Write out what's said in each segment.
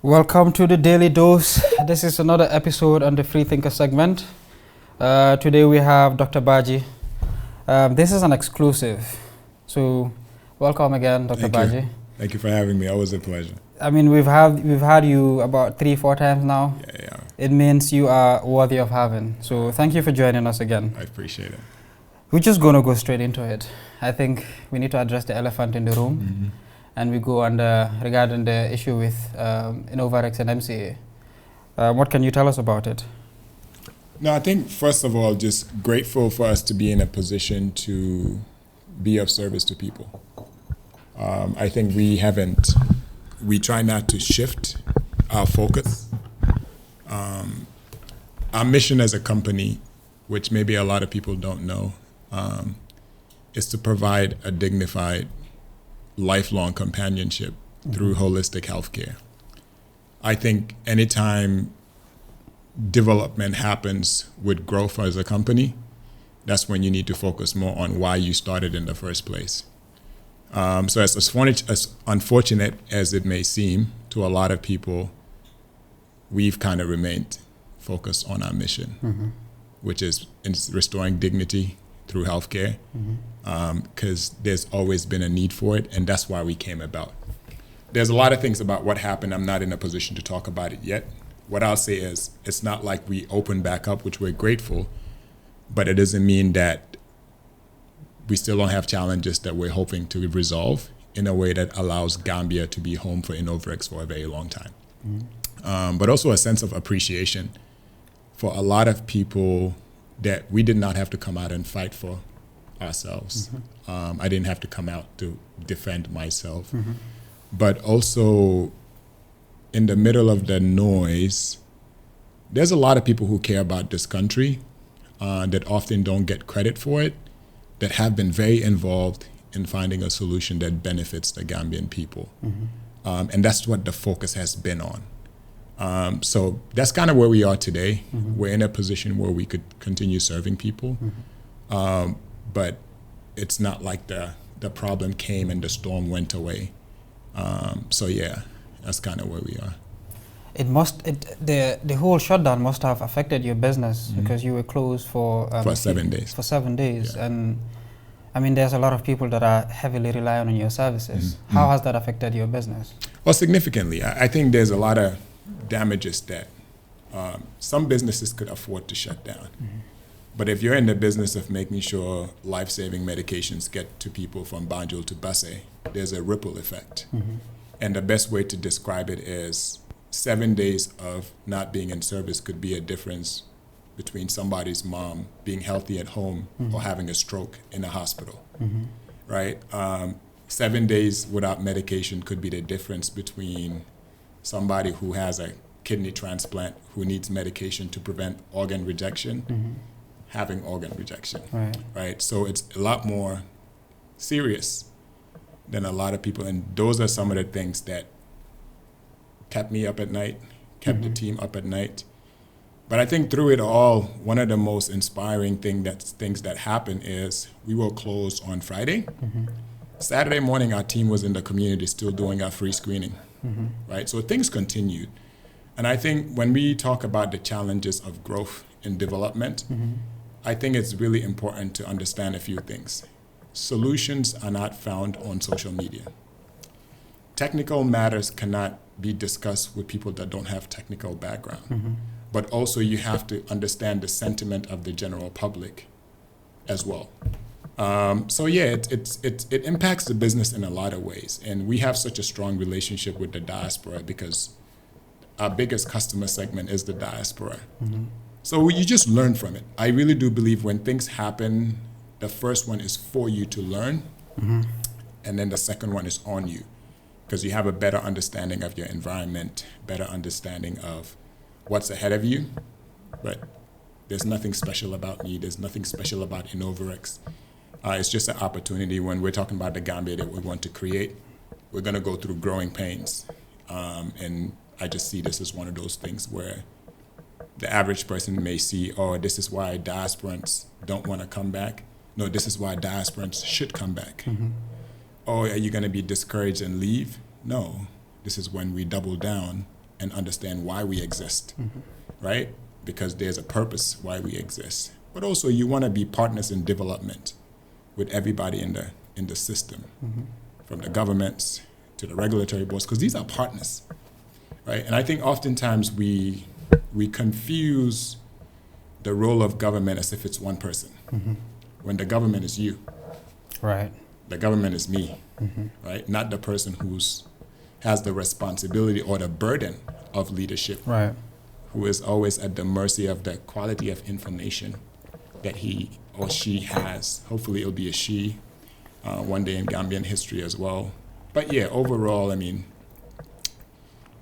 Welcome to the Daily Dose. This is another episode on the Free Thinker segment. Today we have Dr. Badjie. This is an exclusive. So, welcome again, Dr. Badjie. Thank you for having me. Always a pleasure. I mean, we've had you about 3-4 times now. Yeah. It means you are worthy of having. So, thank you for joining us again. I appreciate it. We're just going to go straight into it. I think we need to address the elephant in the room. Mm-hmm. And we go on regarding the issue with Innovarx and MCA. What can you tell us about it? No, I think first of all, just grateful for us to be in a position to be of service to people. I think we try not to shift our focus. Our mission as a company, which maybe a lot of people don't know, is to provide a dignified lifelong companionship through holistic healthcare. I think anytime development happens with growth as a company, that's when you need to focus more on why you started in the first place. So as unfortunate as it may seem to a lot of people, we've kind of remained focused on our mission, which is restoring dignity through healthcare, because there's always been a need for it, and that's why we came about. There's a lot of things about what happened. I'm not in a position to talk about it yet. What I'll say is it's not like we opened back up, which we're grateful, but it doesn't mean that we still don't have challenges that we're hoping to resolve in a way that allows Gambia to be home for Innovarx for a very long time. But also a sense of appreciation for a lot of people that we did not have to come out and fight for ourselves. I didn't have to come out to defend myself. But also, in the middle of the noise, there's a lot of people who care about this country that often don't get credit for it, that have been very involved in finding a solution that benefits the Gambian people. And that's what the focus has been on. So that's kind of where we are today. We're in a position where we could continue serving people, but it's not like the problem came and the storm went away. So yeah, that's kind of where we are. The whole shutdown must have affected your business because you were closed for 7 days. For 7 days, Yeah. and I mean, there's a lot of people that are heavily relying on your services. How has that affected your business? Well, significantly. I think there's a lot of damages that some businesses could afford to shut down. But if you're in the business of making sure life-saving medications get to people from Banjul to Basse, there's a ripple effect. And the best way to describe it is 7 days of not being in service could be a difference between somebody's mom being healthy at home or having a stroke in a hospital, right? 7 days without medication could be the difference between somebody who has a kidney transplant who needs medication to prevent organ rejection, having organ rejection, right? So it's a lot more serious than a lot of people. And those are some of the things that kept me up at night, kept the team up at night. But I think through it all, one of the most inspiring things that happened is we were closed on Friday. Saturday morning, our team was in the community still doing our free screening, right? So things continued. And I think when we talk about the challenges of growth and development, I think it's really important to understand a few things. Solutions are not found on social media. Technical matters cannot be discussed with people that don't have technical background. But also you have to understand the sentiment of the general public as well. So yeah, it impacts the business in a lot of ways. And we have such a strong relationship with the diaspora because our biggest customer segment is the diaspora. So you just learn from it. I really do believe when things happen, the first one is for you to learn, and then the second one is on you, because you have a better understanding of your environment, better understanding of what's ahead of you. But there's nothing special about me. There's nothing special about Innovarx. It's just an opportunity. When we're talking about the Gambia that we want to create, we're going to go through growing pains. And I just see this as one of those things where the average person may see, oh, this is why diasporans don't want to come back. No, this is why diasporans should come back. Oh, are you going to be discouraged and leave? No, this is when we double down and understand why we exist, right? Because there's a purpose why we exist. But also you want to be partners in development with everybody in the system, from the governments to the regulatory boards, because these are partners, right? And I think oftentimes we confuse the role of government as if it's one person, when the government is you. Right. The government is me, right? Not the person has the responsibility or the burden of leadership, Right. who is always at the mercy of the quality of information that he or she has. Hopefully it'll be a she one day in Gambian history as well. But yeah, overall, I mean,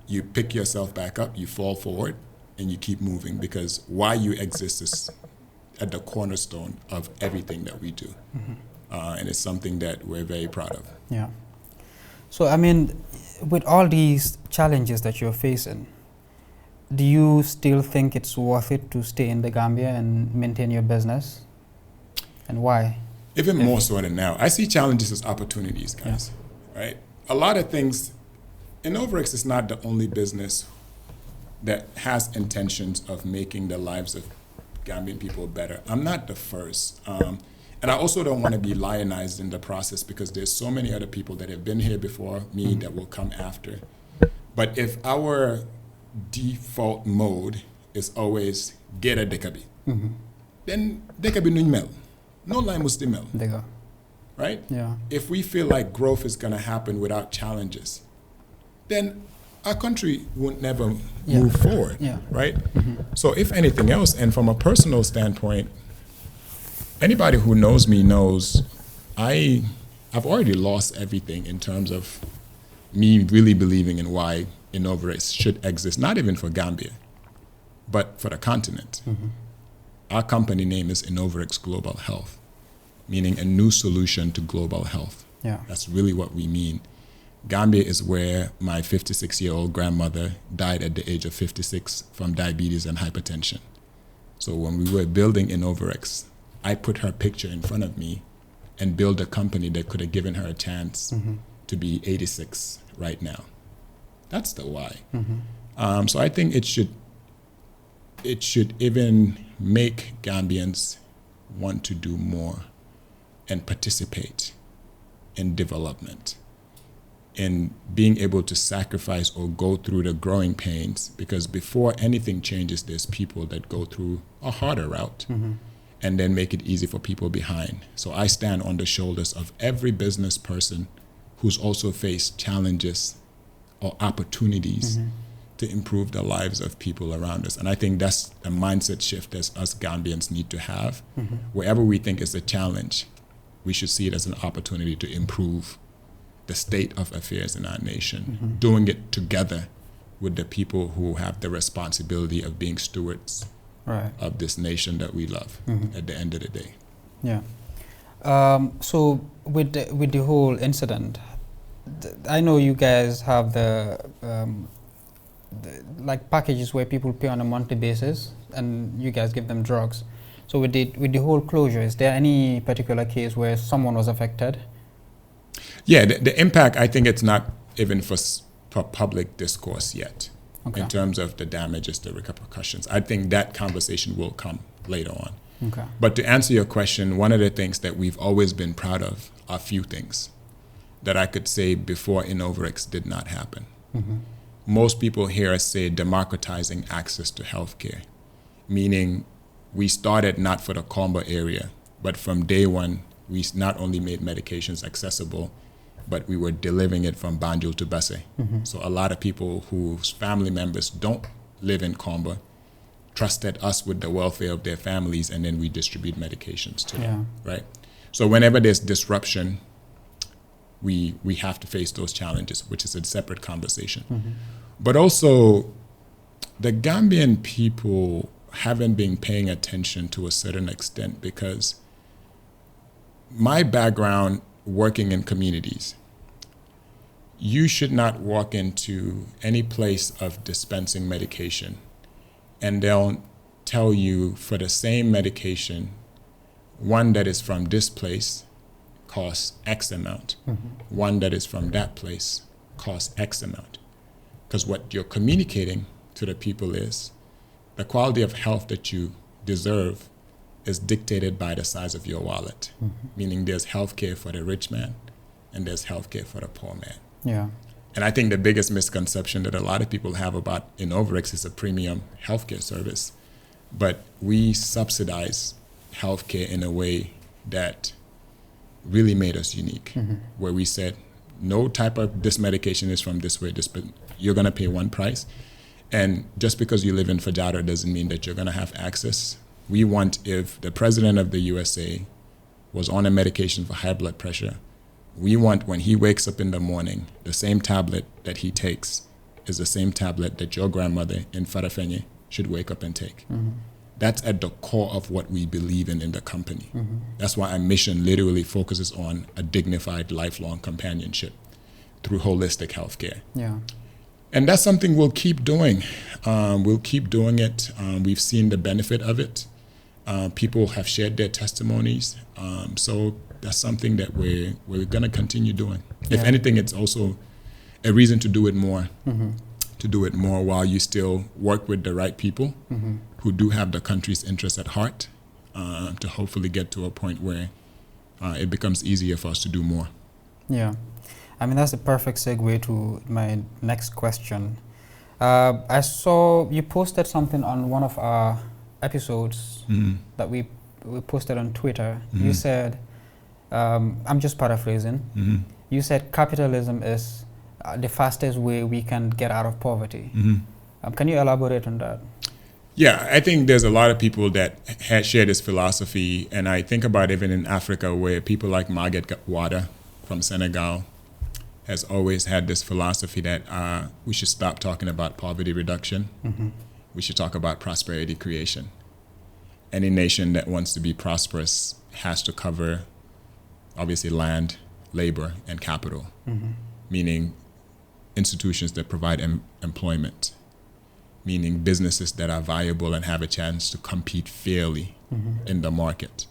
you pick yourself back up, you fall forward, and you keep moving, because why you exist is at the cornerstone of everything that we do. And it's something that we're very proud of. Yeah. So, I mean, with all these challenges that you're facing, do you still think it's worth it to stay in the Gambia and maintain your business? And why? Even more so than now. I see challenges as opportunities, guys, right? A lot of things, Innovarx is not the only business that has intentions of making the lives of Gambian people better. I'm not the first. And I also don't want to be lionized in the process, because there's so many other people that have been here before me that will come after. But if our default mode is always get a dekabi, then dekabi nuimel, no line mustimel, right? Yeah. If we feel like growth is going to happen without challenges, then our country won't never move forward, right? So if anything else, and from a personal standpoint, anybody who knows me knows I've already lost everything in terms of me really believing in why Innovarx should exist, not even for Gambia, but for the continent. Our company name is Innovarx Global Health, meaning a new solution to global health. Yeah. That's really what we mean. Gambia is where my 56-year-old grandmother died at the age of 56 from diabetes and hypertension. So when we were building Innovarx, I put her picture in front of me and build a company that could have given her a chance to be 86 right now. That's the why. So I think it should even make Gambians want to do more and participate in development, in being able to sacrifice or go through the growing pains, because before anything changes, there's people that go through a harder route and then make it easy for people behind. So I stand on the shoulders of every business person who's also faced challenges or opportunities to improve the lives of people around us. And I think that's a mindset shift that us Gambians need to have. Wherever we think is a challenge, we should see it as an opportunity to improve the state of affairs in our nation, doing it together with the people who have the responsibility of being stewards of this nation that we love at the end of the day. Yeah. So with the whole incident, I know you guys have the like packages where people pay on a monthly basis, and you guys give them drugs. So with the whole closure, is there any particular case where someone was affected? Yeah, the impact, I think it's not even for public discourse yet. In terms of the damages, the repercussions. I think that conversation will come later on. But to answer your question, one of the things that we've always been proud of are a few things that I could say before Innovarx did not happen. Most people hear us say democratizing access to healthcare, meaning we started not for the Combo area, but from day one, we not only made medications accessible, but we were delivering it from Banjul to Basse. So a lot of people whose family members don't live in Combo trusted us with the welfare of their families, and then we distribute medications to them, right? So whenever there's disruption, we have to face those challenges, which is a separate conversation. But also, the Gambian people haven't been paying attention to a certain extent, because my background working in communities, you should not walk into any place of dispensing medication and they'll tell you for the same medication, one that is from this place costs X amount, one that is from that place costs X amount. Because what you're communicating to the people is the quality of health that you deserve is dictated by the size of your wallet, meaning there's healthcare for the rich man and there's healthcare for the poor man. Yeah. And I think the biggest misconception that a lot of people have about Innovarx is a premium healthcare service. But we subsidize healthcare in a way that really made us unique, where we said, no type of this medication is from this way, you're going to pay one price. And just because you live in Fajada doesn't mean that you're going to have access. We want, if the president of the USA was on a medication for high blood pressure, we want when he wakes up in the morning, the same tablet that he takes is the same tablet that your grandmother in Farafenye should wake up and take. That's at the core of what we believe in the company. That's why our mission literally focuses on a dignified lifelong companionship through holistic healthcare. Yeah. And that's something we'll keep doing. We'll keep doing it. We've seen the benefit of it. People have shared their testimonies. So that's something that we're going to continue doing. If anything, it's also a reason to do it more. To do it more while you still work with the right people who do have the country's interests at heart, to hopefully get to a point where it becomes easier for us to do more. Yeah. I mean, that's a perfect segue to my next question. I saw you posted something on one of our episodes that we posted on Twitter. You said, I'm just paraphrasing, you said capitalism is the fastest way we can get out of poverty. Can you elaborate on that? Yeah, I think there's a lot of people that share this philosophy, and I think about even in Africa where people like Margaret Wada from Senegal has always had this philosophy that we should stop talking about poverty reduction. We should talk about prosperity creation. Any nation that wants to be prosperous has to cover, obviously, land, labor, and capital, meaning institutions that provide employment, meaning businesses that are viable and have a chance to compete fairly in the market.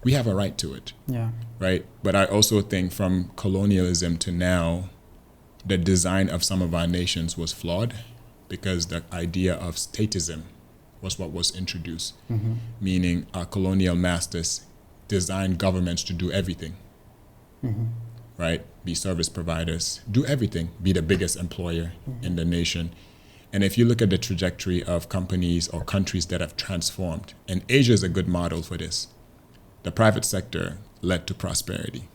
We have a right to it, right? But I also think from colonialism to now, the design of some of our nations was flawed because the idea of statism was what was introduced, meaning our colonial masters designed governments to do everything, right? Be service providers, do everything, be the biggest employer in the nation. And if you look at the trajectory of companies or countries that have transformed, and Asia is a good model for this, the private sector led to prosperity.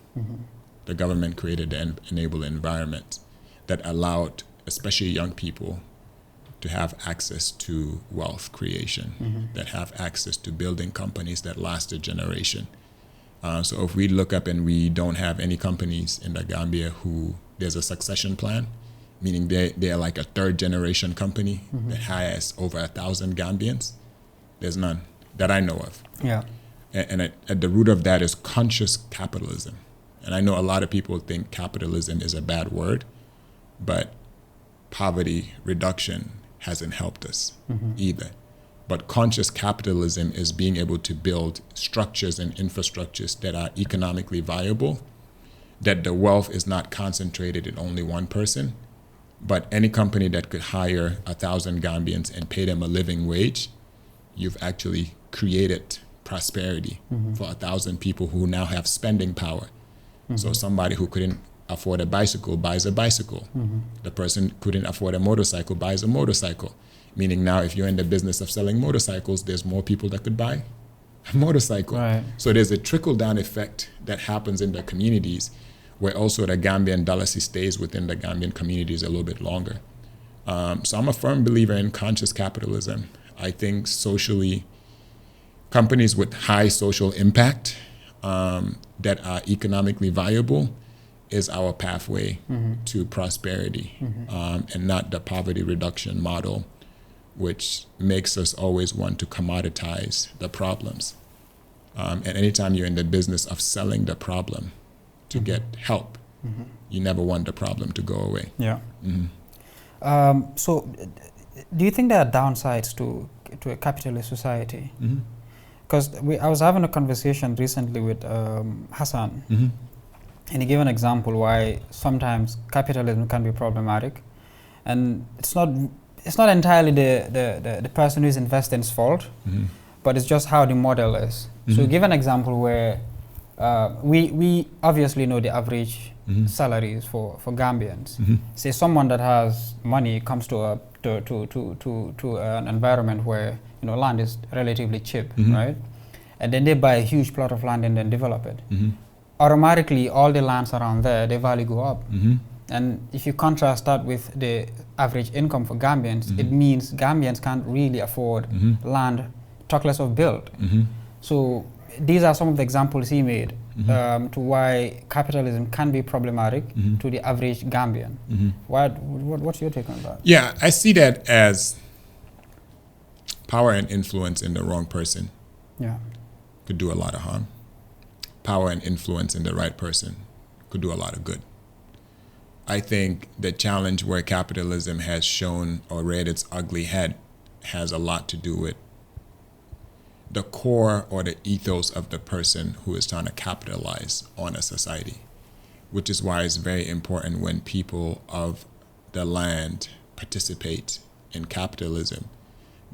The government created an enable environment that allowed, especially young people, to have access to wealth creation, that have access to building companies that last a generation. So if we look up and we don't have any companies in the Gambia who there's a succession plan, meaning they're like a third generation company that has over 1,000 Gambians, there's none that I know of. Yeah. And at the root of that is conscious capitalism. And I know a lot of people think capitalism is a bad word, but poverty reduction hasn't helped us either. But conscious capitalism is being able to build structures and infrastructures that are economically viable, that the wealth is not concentrated in only one person, but any company that could hire 1,000 Gambians and pay them a living wage, you've actually created prosperity for 1,000 people who now have spending power. So somebody who couldn't afford a bicycle buys a bicycle. The person couldn't afford a motorcycle buys a motorcycle. Meaning now if you're in the business of selling motorcycles, there's more people that could buy a motorcycle. Right. So there's a trickle-down effect that happens in the communities where also the Gambian Dalasi stays within the Gambian communities a little bit longer. So I'm a firm believer in conscious capitalism. I think socially, companies with high social impact that are economically viable is our pathway to prosperity, and not the poverty reduction model, which makes us always want to commoditize the problems. And anytime you're in the business of selling the problem to get help, you never want the problem to go away. Yeah. So do you think there are downsides to a capitalist society? Because I was having a conversation recently with Hassan, and he gave an example why sometimes capitalism can be problematic. and it's not entirely the person who is investing's fault, but it's just how the model is. So give an example where we obviously know the average salaries for Gambians. Say someone that has money comes to an environment where land is relatively cheap, right? And then they buy a huge plot of land and then develop it. Automatically, all the lands around there, their value go up. And if you contrast that with the average income for Gambians, it means Gambians can't really afford land, talk less of build. So these are some of the examples he made to why capitalism can be problematic to the average Gambian. What's your take on that? Yeah, I see that as power and influence in the wrong person could do a lot of harm. Power and influence in the right person could do a lot of good. I think the challenge where capitalism has shown or reared its ugly head has a lot to do with the core or the ethos of the person who is trying to capitalize on a society, which is why it's very important when people of the land participate in capitalism,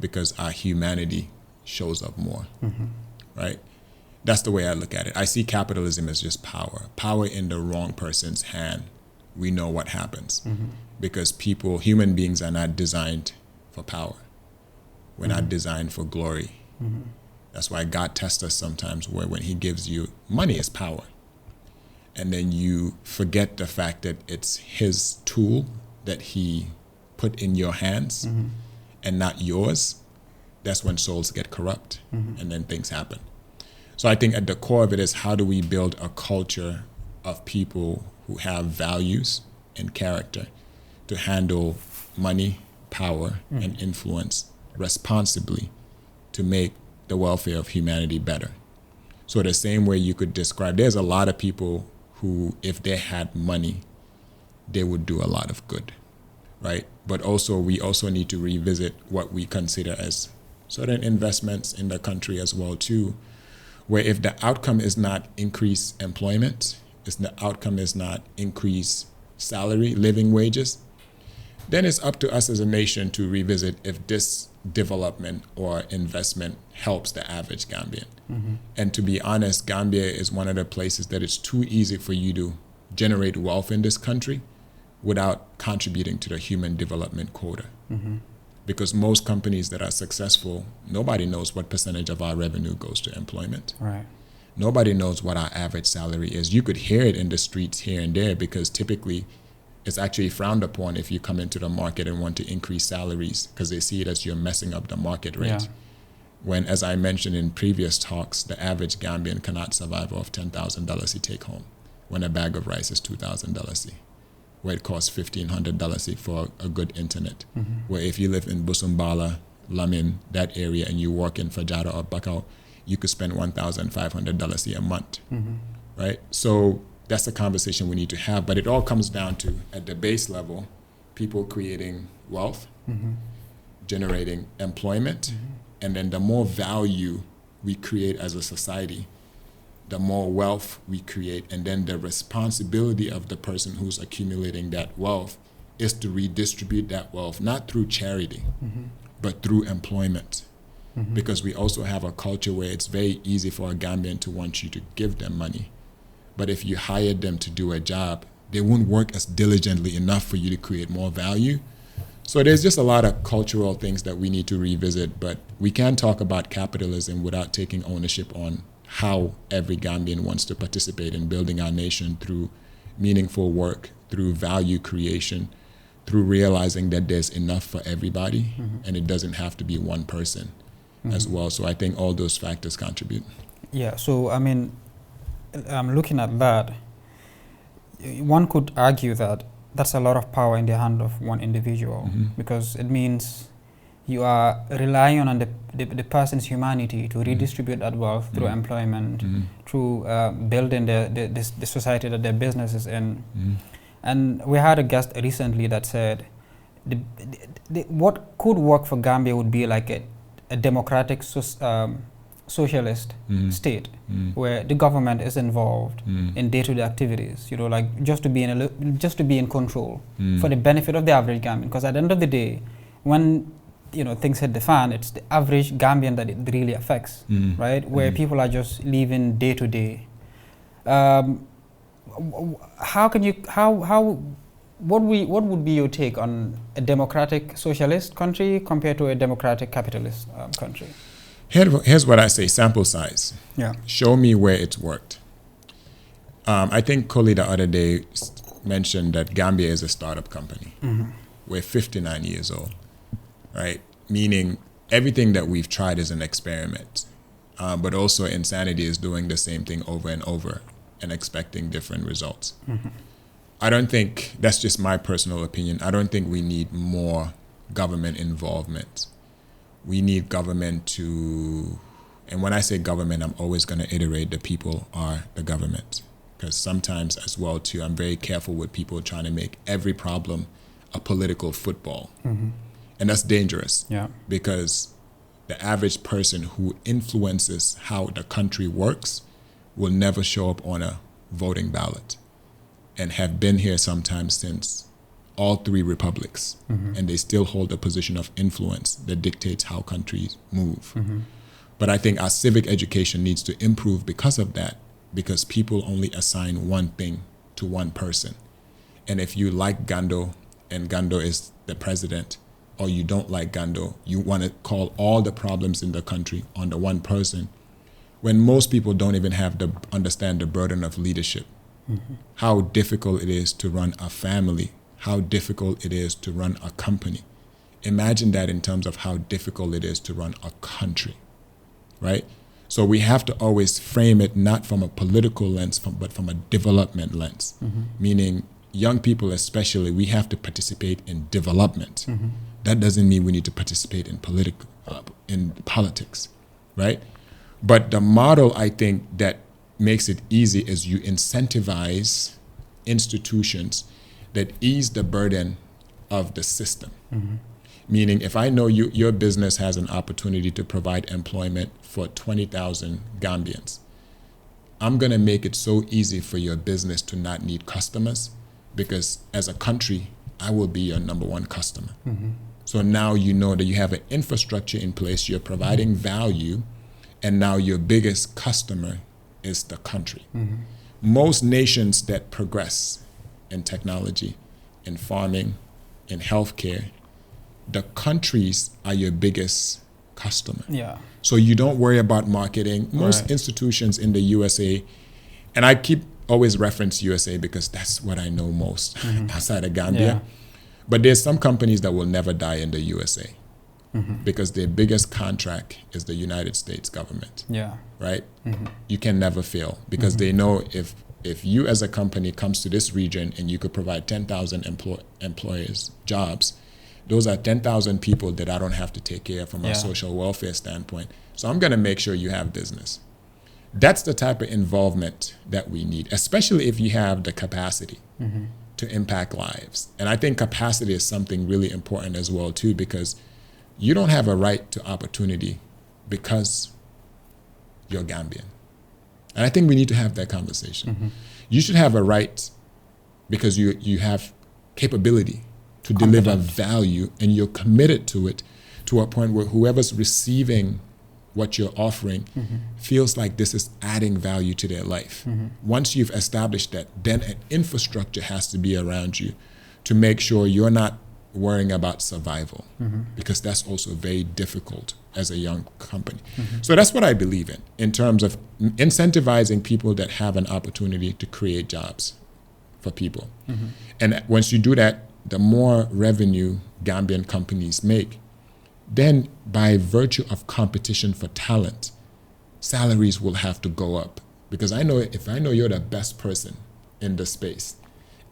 because our humanity shows up more, right? That's the way I look at it. I see capitalism as just power. Power in the wrong person's hand, we know what happens. Because human beings are not designed for power. We're not designed for glory. That's why God tests us sometimes, where when he gives you money is power. And then you forget the fact that it's his tool that he put in your hands and not yours. That's when souls get corrupt and then things happen. So I think at the core of it is, how do we build a culture of people who have values and character to handle money, power, and influence responsibly to make the welfare of humanity better. So the same way you could describe, there's a lot of people who, if they had money, they would do a lot of good, right? But also, we also need to revisit what we consider as certain investments in the country as well too, where if the outcome is not increased employment, if the outcome is not increased salary, living wages, then it's up to us as a nation to revisit if this development or investment helps the average Gambian. And to be honest, Gambia is one of the places that it's too easy for you to generate wealth in this country without contributing to the human development quota. Because most companies that are successful, nobody knows what percentage of our revenue goes to employment. Right. Nobody knows what our average salary is. You could hear it in the streets here and there, because typically it's actually frowned upon if you come into the market and want to increase salaries, because they see it as you're messing up the market rate. When, as I mentioned in previous talks, the average Gambian cannot survive off $10,000 he take home, when a bag of rice is $2,000, where it costs $1,500 for a good internet. Where if you live in Busumbala, Lamin, that area, and you work in Fajada or Bakau, you could spend $1,500 a month, right? So that's a conversation we need to have. But it all comes down to, at the base level, people creating wealth, generating employment, and then the more value we create as a society, the more wealth we create. And then the responsibility of the person who's accumulating that wealth is to redistribute that wealth, not through charity, but through employment. Because we also have a culture where it's very easy for a Gambian to want you to give them money. But if you hired them to do a job, they won't work as diligently enough for you to create more value. So there's just a lot of cultural things that we need to revisit, but we can't talk about capitalism without taking ownership on how every Gambian wants to participate in building our nation through meaningful work, through value creation, through realizing that there's enough for everybody, and it doesn't have to be one person as well. So I think all those factors contribute. Yeah, so I mean, looking at that, one could argue that that's a lot of power in the hand of one individual, because it means you are relying on the person's humanity to redistribute that wealth through employment, through building the society that their business is in. And we had a guest recently that said what could work for Gambia would be like a democratic socialist state where the government is involved in day-to-day activities, you know, like just to be in control for the benefit of the average Gambian. Because at the end of the day, when you know things hit the fan, it's the average Gambian that it really affects, right? Where people are just living day to day. What would be your take on a democratic socialist country compared to a democratic capitalist country? Here's what I say: sample size. Yeah. Show me where it's worked. I think Koli the other day mentioned that Gambia is a startup company. We're 59 years old, right? Meaning everything that we've tried is an experiment, but also insanity is doing the same thing over and over and expecting different results. I don't think, that's just my personal opinion, I don't think we need more government involvement. We need government to, and when I say government, I'm always going to iterate the people are the government. Because sometimes as well too, I'm very careful with people trying to make every problem a political football. And that's dangerous, because the average person who influences how the country works will never show up on a voting ballot and have been here sometimes since all three republics, and they still hold a position of influence that dictates how countries move. But I think our civic education needs to improve because of that, because people only assign one thing to one person. And if you like Gando and Gando is the president, or you don't like Gando, you want to call all the problems in the country on the one person, when most people don't even have to understand the burden of leadership. How difficult it is to run a family, how difficult it is to run a company. Imagine that in terms of how difficult it is to run a country, right? So we have to always frame it not from a political lens, but from a development lens, meaning young people especially, we have to participate in development. That doesn't mean we need to participate in politics, right? But the model, I think, that makes it easy is you incentivize institutions that ease the burden of the system. Meaning, if I know your business has an opportunity to provide employment for 20,000 Gambians, I'm going to make it so easy for your business to not need customers, because as a country, I will be your number one customer. So now you know that you have an infrastructure in place, you're providing value, and now your biggest customer is the country. Most nations that progress in technology, in farming, in healthcare, the countries are your biggest customer. So you don't worry about marketing. Most institutions in the USA, and I keep always reference USA because that's what I know most outside of Gambia. But there's some companies that will never die in the USA because their biggest contract is the United States government. Right? You can never fail because they know if you as a company comes to this region and you could provide 10,000 employers jobs, those are 10,000 people that I don't have to take care of from a social welfare standpoint. So I'm going to make sure you have business. That's the type of involvement that we need, especially if you have the capacity to impact lives. And I think capacity is something really important as well too, because you don't have a right to opportunity because you're Gambian. And I think we need to have that conversation. You should have a right because you have capability to deliver value, and you're committed to it to a point where whoever's receiving what you're offering feels like this is adding value to their life. Once you've established that, then an infrastructure has to be around you to make sure you're not worrying about survival, because that's also very difficult as a young company. So that's what I believe in terms of incentivizing people that have an opportunity to create jobs for people. And once you do that, the more revenue Gambian companies make, then by virtue of competition for talent, salaries will have to go up. Because if I know you're the best person in the space,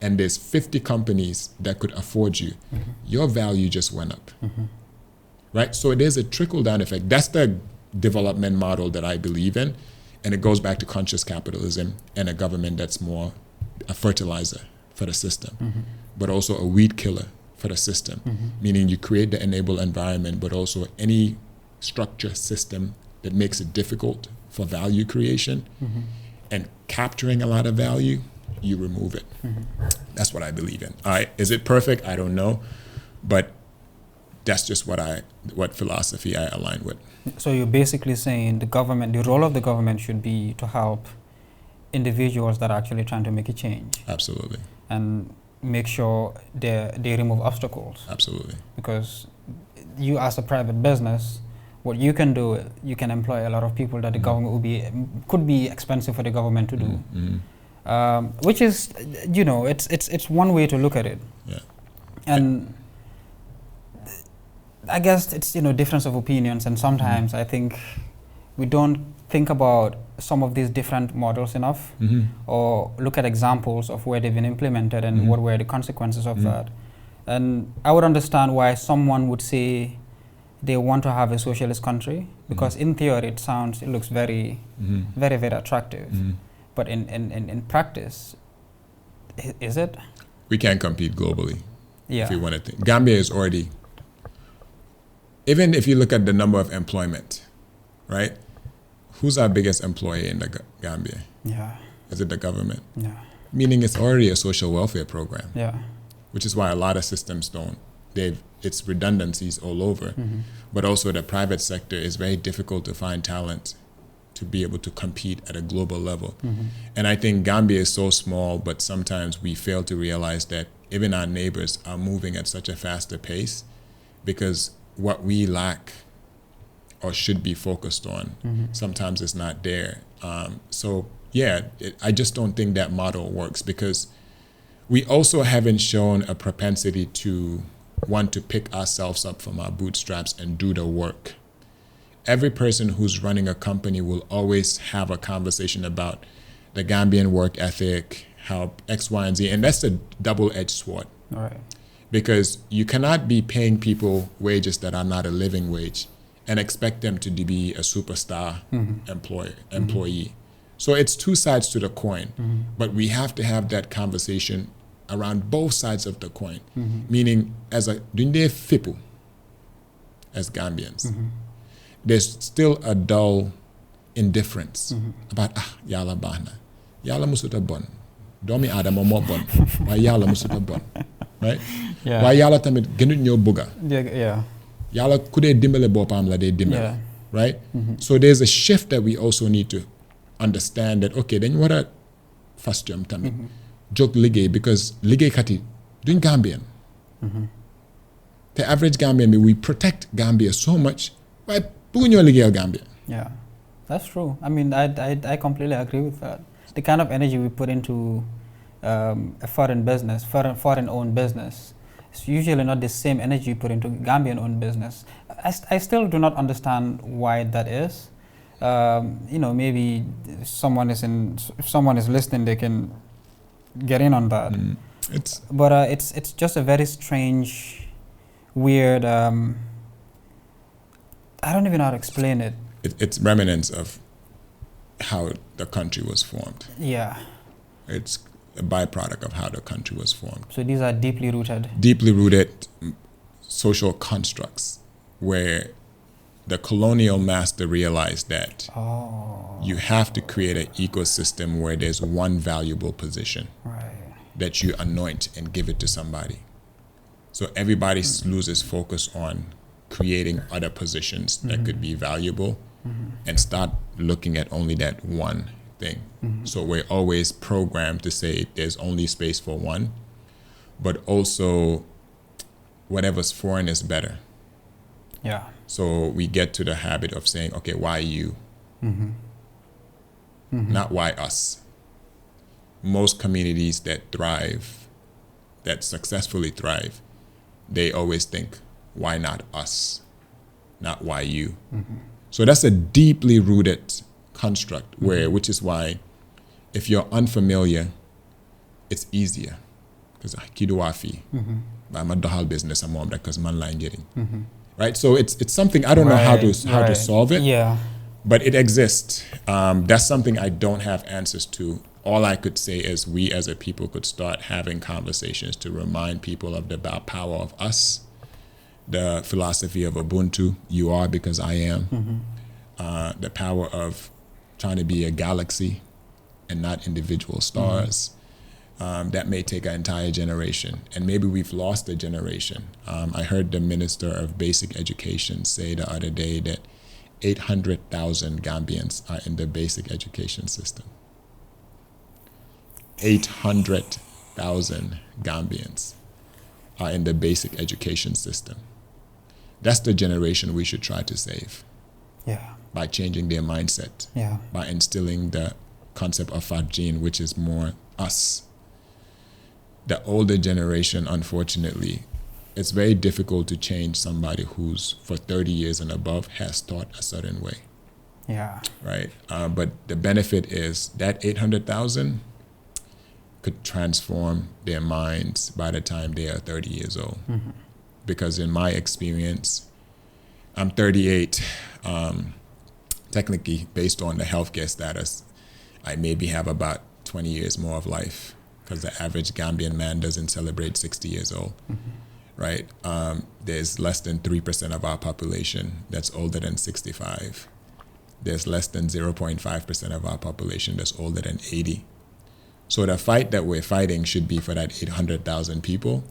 and there's 50 companies that could afford you, your value just went up, right? So there's a trickle-down effect. That's the development model that I believe in, and it goes back to conscious capitalism and a government that's more a fertilizer for the system, but also a weed killer for the system, meaning you create the enable environment, but also any structure, system, that makes it difficult for value creation and capturing a lot of value, you remove it. That's what I believe in. Is it perfect? I don't know, but that's just what philosophy I align with. So you're basically saying the role of the government should be to help individuals that are actually trying to make a change. Absolutely. And make sure they remove obstacles. Absolutely. Because you as a private business, what you can do, you can employ a lot of people that the government could be expensive for the government to do. Which is, it's one way to look at it. Yeah. And I guess it's, difference of opinions, and sometimes I think we don't think about some of these different models enough, or look at examples of where they've been implemented and what were the consequences of that. And I would understand why someone would say they want to have a socialist country, because in theory it looks very, very, very attractive. But in practice, is it? We can't compete globally. Yeah. If we want to think. Gambia is already, even if you look at the number of employment, right? Who's our biggest employer in the Gambia? Yeah. Is it the government? Yeah. Meaning it's already a social welfare program. Yeah. Which is why a lot of systems don't. It's redundancies all over. But also the private sector is very difficult to find talent to be able to compete at a global level. And I think Gambia is so small, but sometimes we fail to realize that even our neighbors are moving at such a faster pace, because what we lack or should be focused on sometimes is not there. I just don't think that model works, because we also haven't shown a propensity to want to pick ourselves up from our bootstraps and do the work. Every person who's running a company will always have a conversation about the Gambian work ethic, how X, Y, and Z, and that's a double-edged sword. All right. Because you cannot be paying people wages that are not a living wage and expect them to be a superstar employee. So it's two sides to the coin, but we have to have that conversation around both sides of the coin. Meaning, as fipu, as Gambians, there's still a dull indifference about yala bahna, yala musuta bon, domi adama mo bon, wa yala musuta bon, right? Yeah. Wa yala tamit genut nyo buga. Yeah. Yala kude dimbele bopam la de dimbele, right? So there's a shift that we also need to understand, that okay, then what a first jump tamit joke ligay, because ligay kati doing Gambian. The average Gambian, we protect Gambia so much. Why pugunyo ligay Gambia? Yeah, that's true. I mean, I completely agree with that. The kind of energy we put into a foreign business, foreign-owned business, it's usually not the same energy you put into Gambian-owned business. I still do not understand why that is. Maybe if someone is listening, they can get in on that. It's just a very strange, weird. I don't even know how to explain it. It's remnants of how the country was formed. Yeah. It's a byproduct of how the country was formed. So these are deeply rooted social constructs where the colonial master realized that you have to create an ecosystem where there's one valuable position that you anoint and give it to somebody. So everybody loses focus on creating other positions that could be valuable and start looking at only that one thing. So we're always programmed to say there's only space for one, but also whatever's foreign is better. Yeah. So we get to the habit of saying, okay, why you? Not why us. Most communities that thrive, that successfully thrive, they always think, why not us? Not why you? So that's a deeply rooted construct which is why if you're unfamiliar, it's easier. Because kiduafi, I'm a dohal business, I'm more because man line getting. Right? So it's something I don't know how to solve it. Yeah. But it exists. That's something I don't have answers to. All I could say is we as a people could start having conversations to remind people of the power of us, the philosophy of Ubuntu, you are because I am, the power of trying to be a galaxy and not individual stars. That may take an entire generation, and maybe we've lost a generation. I heard the Minister of Basic Education say the other day that 800,000 Gambians are in the basic education system. 800,000 Gambians are in the basic education system. That's the generation we should try to save. Yeah. By changing their mindset. Yeah. By instilling the concept of Fajin, which is more us. The older generation, unfortunately, it's very difficult to change somebody who's for 30 years and above has thought a certain way. Yeah. Right? But the benefit is that 800,000 could transform their minds by the time they are 30 years old. Mm-hmm. Because in my experience, I'm 38. Technically, based on the healthcare status, I maybe have about 20 years more of life, because the average Gambian man doesn't celebrate 60 years old. Mm-hmm. Right? There's less than 3% of our population that's older than 65. There's less than 0.5% of our population that's older than 80. So the fight that we're fighting should be for that 800,000 people,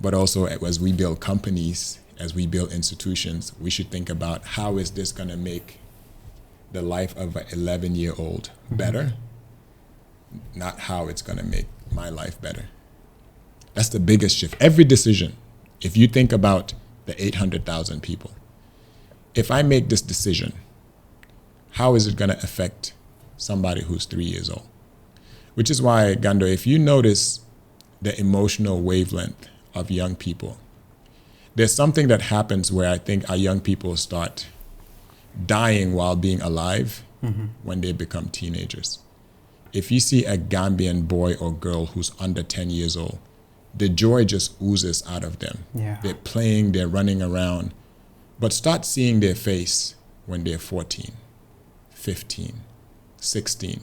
but also as we build companies, as we build institutions, we should think about how is this going to make the life of an 11-year-old better, not how it's going to make my life better. That's the biggest shift. Every decision, if you think about the 800,000 people, if I make this decision, how is it going to affect somebody who's 3 years old? Which is why, Gando, if you notice the emotional wavelength of young people, there's something that happens where I think our young people start dying while being alive when they become teenagers. If you see a Gambian boy or girl who's under 10 years old, the joy just oozes out of them. Yeah. They're playing, they're running around. But start seeing their face when they're 14, 15, 16.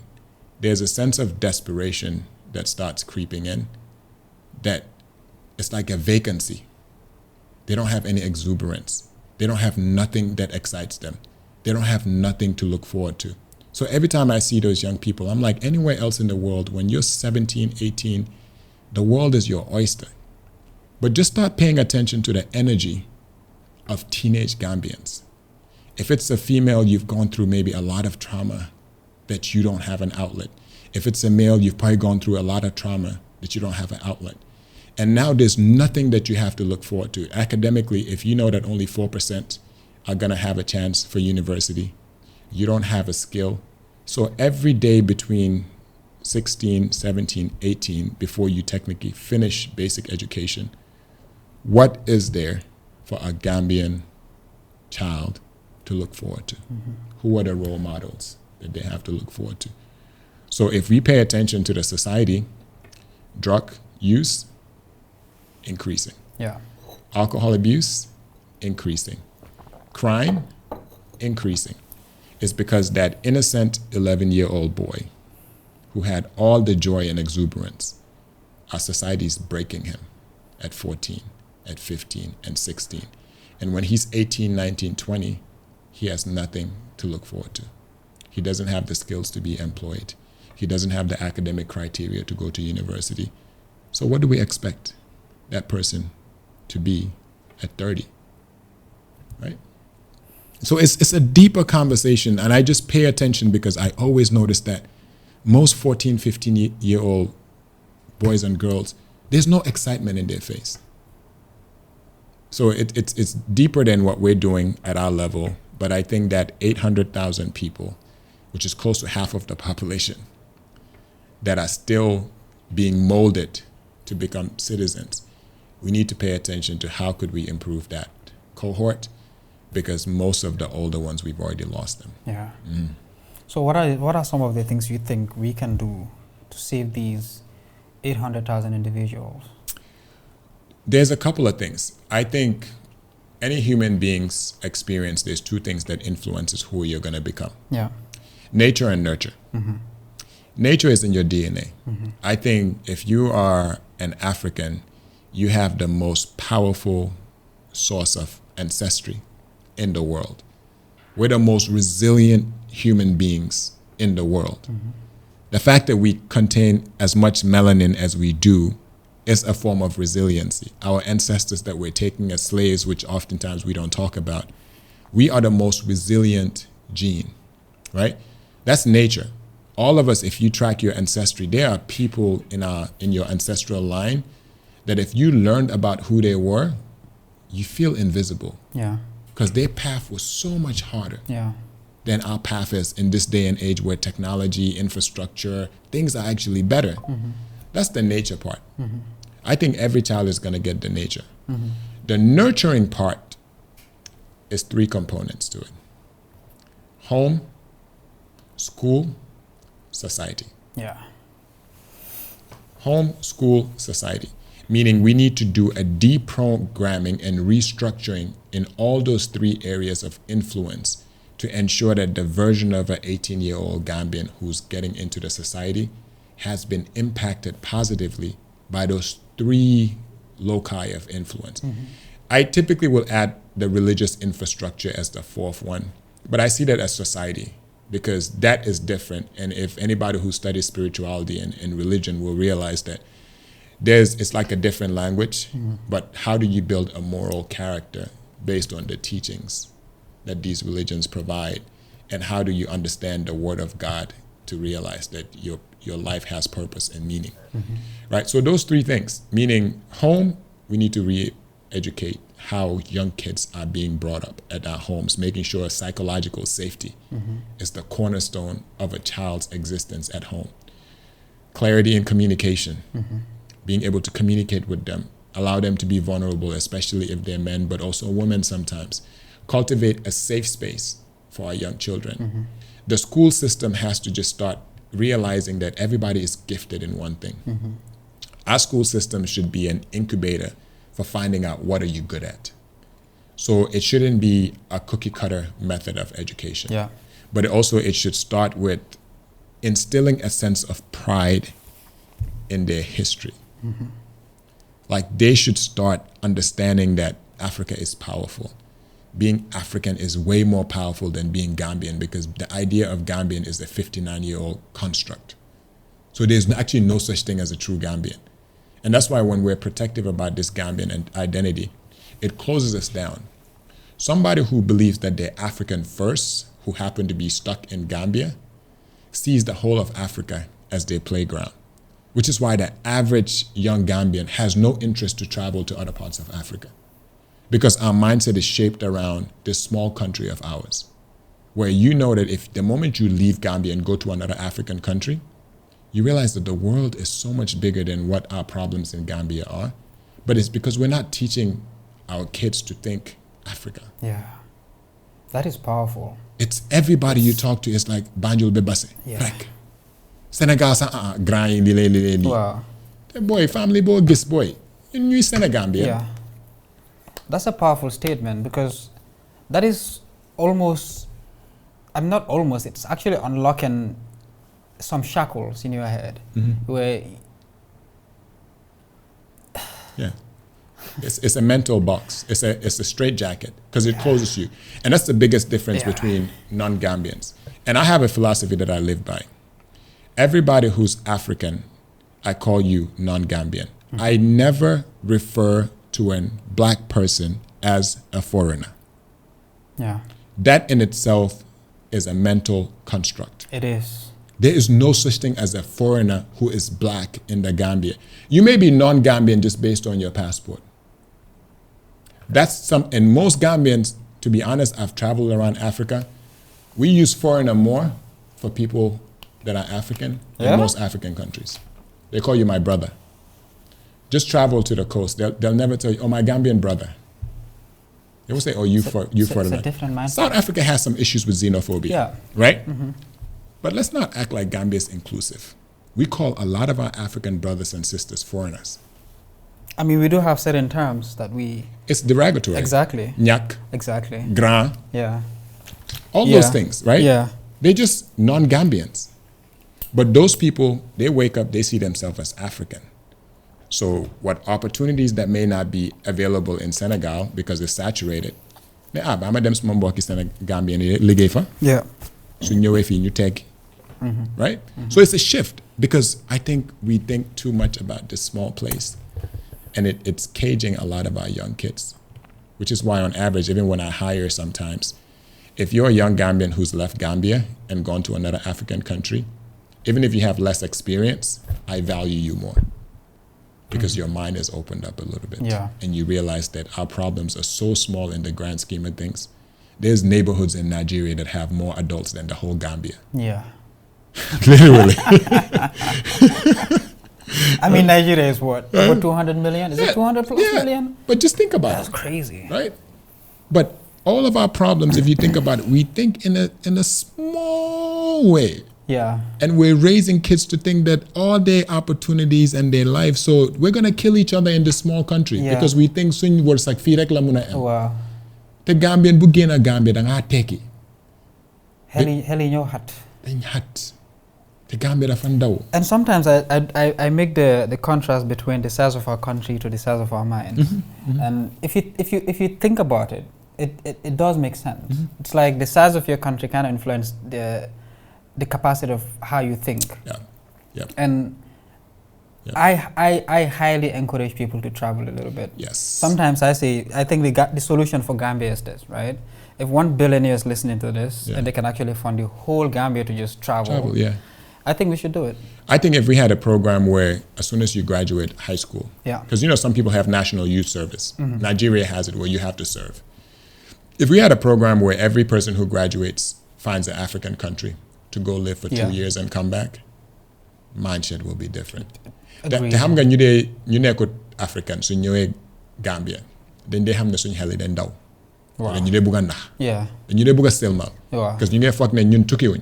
There's a sense of desperation that starts creeping in, that it's like a vacancy. They don't have any exuberance. They don't have nothing that excites them. They don't have nothing to look forward to. So every time I see those young people, I'm like, anywhere else in the world, when you're 17, 18, the world is your oyster. But just start paying attention to the energy of teenage Gambians. If it's a female, you've gone through maybe a lot of trauma that you don't have an outlet. If it's a male, you've probably gone through a lot of trauma that you don't have an outlet. And now there's nothing that you have to look forward to. Academically, if you know that only 4% are going to have a chance for university, you don't have a skill. So every day between 16, 17, 18, before you technically finish basic education, what is there for a Gambian child to look forward to? Who are the role models that they have to look forward to? So if we pay attention to the society, drug use, increasing. Yeah. Alcohol abuse, increasing. Crime, increasing. It's because that innocent 11-year-old boy who had all the joy and exuberance, our society's breaking him at 14, at 15, and 16. And when he's 18, 19, 20, he has nothing to look forward to. He doesn't have the skills to be employed. He doesn't have the academic criteria to go to university. So what do we expect that person to be at 30, right? So it's a deeper conversation, and I just pay attention because I always notice that most 14, 15-year-old boys and girls, there's no excitement in their face. So it's deeper than what we're doing at our level, but I think that 800,000 people, which is close to half of the population, that are still being molded to become citizens, we need to pay attention to how could we improve that cohort, because most of the older ones, we've already lost them. Yeah. So what are some of the things you think we can do to save these 800,000 individuals? There's a couple of things. I think any human being's experience, there's two things that influences who you're going to become. Yeah. Nature and nurture. Nature is in your DNA. I think if you are an African, you have the most powerful source of ancestry in the world. We're the most resilient human beings in the world. Mm-hmm. The fact that we contain as much melanin as we do is a form of resiliency. Our ancestors that we're taking as slaves, which oftentimes we don't talk about, we are the most resilient gene, right? That's nature. All of us, if you track your ancestry, there are people in your ancestral line that if you learned about who they were, you feel invisible. Yeah. Because their path was so much harder. Yeah. Than our path is in this day and age where technology, infrastructure, things are actually better. Mm-hmm. That's the nature part. Mm-hmm. I think every child is going to get the nature. Mm-hmm. The nurturing part is 3 components to it. Home, school, society. Yeah. Home, school, society. Meaning we need to do a deprogramming and restructuring in all those 3 areas of influence to ensure that the version of an 18-year-old Gambian who's getting into the society has been impacted positively by those 3 loci of influence. Mm-hmm. I typically will add the religious infrastructure as the 4th one, but I see that as society because that is different. And if anybody who studies spirituality and religion will realize that it's like a different language, but how do you build a moral character based on the teachings that these religions provide, and how do you understand the word of God to realize that your life has purpose and meaning, right? So those 3 things, meaning home, we need to re-educate how young kids are being brought up at our homes, making sure psychological safety is the cornerstone of a child's existence at home. Clarity in communication, being able to communicate with them, allow them to be vulnerable, especially if they're men, but also women sometimes. Cultivate a safe space for our young children. The school system has to just start realizing that everybody is gifted in one thing. Our school system should be an incubator for finding out what are you good at. So it shouldn't be a cookie cutter method of education. Yeah. But it should start with instilling a sense of pride in their history. Like they should start understanding that Africa is powerful. Being African is way more powerful than being Gambian because the idea of Gambian is a 59-year-old construct. So there's actually no such thing as a true Gambian. And that's why when we're protective about this Gambian identity, it closes us down. Somebody who believes that they're African first, who happen to be stuck in Gambia, sees the whole of Africa as their playground, which is why the average young Gambian has no interest to travel to other parts of Africa. Because our mindset is shaped around this small country of ours, where you know that if the moment you leave Gambia and go to another African country, you realize that the world is so much bigger than what our problems in Gambia are. But it's because we're not teaching our kids to think Africa. Yeah. That is powerful. It's everybody you talk to is like Banjul Bebase. Yeah. Like Senegal grind li. Wow. The boy, family boy, gis boy. You knew Senegambia. Yeah. That's a powerful statement because that is it's actually unlocking some shackles in your head where yeah, it's a mental box. It's a straitjacket because it closes you, and that's the biggest difference between non-Gambians. And I have a philosophy that I live by. Everybody who's African, I call you non-Gambian. I never refer to a black person as a foreigner. Yeah. That in itself is a mental construct. It is. There is no such thing as a foreigner who is black in the Gambia. You may be non-Gambian just based on your passport. And most Gambians, to be honest, I've traveled around Africa. We use foreigner more for people that are African in most African countries. They call you my brother. Just travel to the coast. They'll never tell you, oh, my Gambian brother. They will say, oh, you foreigner. It's a different mindset. South Africa has some issues with xenophobia, right? But let's not act like Gambia is inclusive. We call a lot of our African brothers and sisters foreigners. I mean, we do have certain terms that It's derogatory. Exactly. Nyak. Exactly. Grand. Yeah. All those things, right? Yeah. They're just non-Gambians. But those people, they wake up, they see themselves as African. So what opportunities that may not be available in Senegal because it's saturated, mais ba ma dem suma mbokki Gambian yi liggéey fa Yeah. su ñëwee fii ñu teggi right? So it's a shift because I think we think too much about this small place and it's caging a lot of our young kids, which is why on average, even when I hire sometimes, if you're a young Gambian who's left Gambia and gone to another African country, even if you have less experience, I value you more because your mind is opened up a little bit. Yeah. And you realize that our problems are so small in the grand scheme of things. There's neighborhoods in Nigeria that have more adults than the whole Gambia. Yeah. Literally. I mean, Nigeria is what? Over 200 million? Is it 200 plus million? But just think about That's it. crazy. Right? But all of our problems, if you think about it, we think in a small way. Yeah. And we're raising kids to think that all their opportunities and their life, so we're going to kill each other in this small country because we think soon words like fi rek la muna am. Wow. The Gambian bu génn Gambia da nga tekki. Heli ñoo xat. Dañ xat. The Gambia dafa ndaw. And sometimes I make the contrast between the size of our country to the size of our minds. And if you think about it, it does make sense. It's like the size of your country kind of influence the capacity of how you think. Yeah. Yeah. And I highly encourage people to travel a little bit. Yes. Sometimes I think the solution for Gambia is this, right? If 1 billionaire is listening to this and they can actually fund the whole Gambia to just travel, I think we should do it. I think if we had a program where as soon as you graduate high school, because some people have national youth service. Nigeria has it where you have to serve. If we had a program where every person who graduates finds an African country to go live for 2 years and come back, mindset will be different. Te xam nga ñu nekkut African su ñëwee Gambia dañ dee xam ne suñu xel yi dañ daw. Ñu dee bugg a nax. Ñu dee bugg a selmal. Parce que ñu ngi foog ne ñun tukkiwuñ.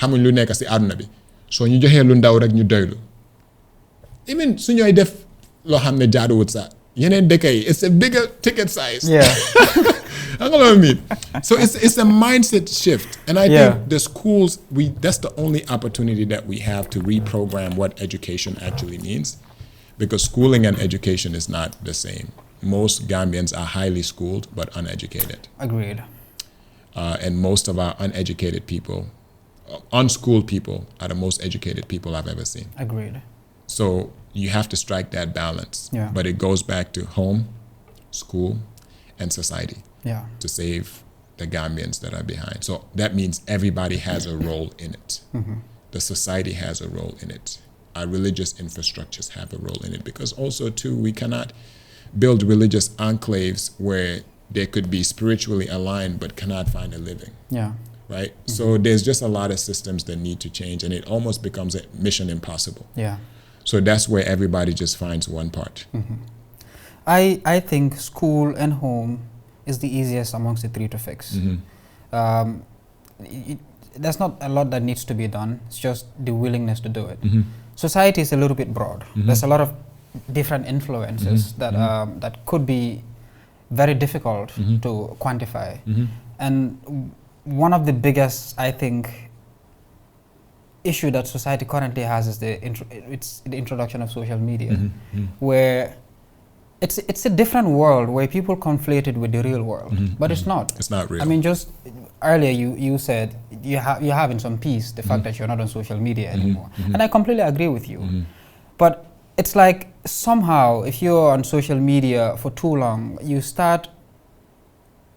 Xamuñ lu nekk si àdduna bi. soo ñu joxee lu ndaw rek ñu doylu. Even su ñooy def loo xam ne jaaduwut sax yeneen dëkk yi it's a bigger ticket size. I know what I mean. So it's a mindset shift. And I think the schools, that's the only opportunity that we have to reprogram what education actually means. Because schooling and education is not the same. Most Gambians are highly schooled but uneducated. Agreed. And most of our uneducated people, unschooled people are the most educated people I've ever seen. Agreed. So you have to strike that balance. Yeah. But it goes back to home, school, and society. Yeah. To save the Gambians that are behind. So that means everybody has a role in it. The society has a role in it. Our religious infrastructures have a role in it. Because also, too, we cannot build religious enclaves where they could be spiritually aligned but cannot find a living. Yeah. Right? So there's just a lot of systems that need to change, and it almost becomes a mission impossible. Yeah. So that's where everybody just finds one part. I think school and home is the easiest amongst the three to fix. There's not a lot that needs to be done. It's just the willingness to do it. Society is a little bit broad. There's a lot of different influences that could be very difficult to quantify. And one of the biggest, I think, issue that society currently has is the introduction of social media, where it's a different world where people conflate it with the real world, but it's not. It's not real. I mean, just earlier you said you're having some peace, the fact that you're not on social media anymore, and I completely agree with you. But it's like somehow if you're on social media for too long, you start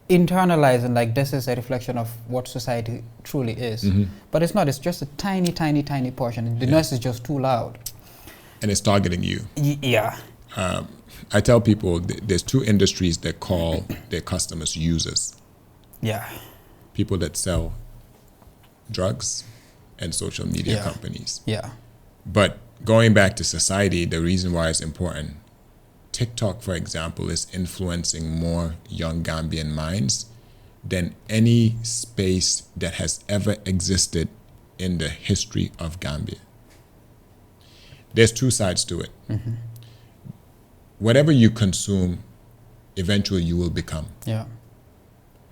internalizing like this is a reflection of what society truly is, but it's not. It's just a tiny, tiny, tiny portion. The noise is just too loud, and it's targeting you. Yeah. I tell people there's two industries that call their customers users. Yeah. People that sell drugs and social media companies. Yeah. But going back to society, the reason why it's important, TikTok, for example, is influencing more young Gambian minds than any space that has ever existed in the history of Gambia. There's two sides to it. Whatever you consume, eventually you will become. Yeah.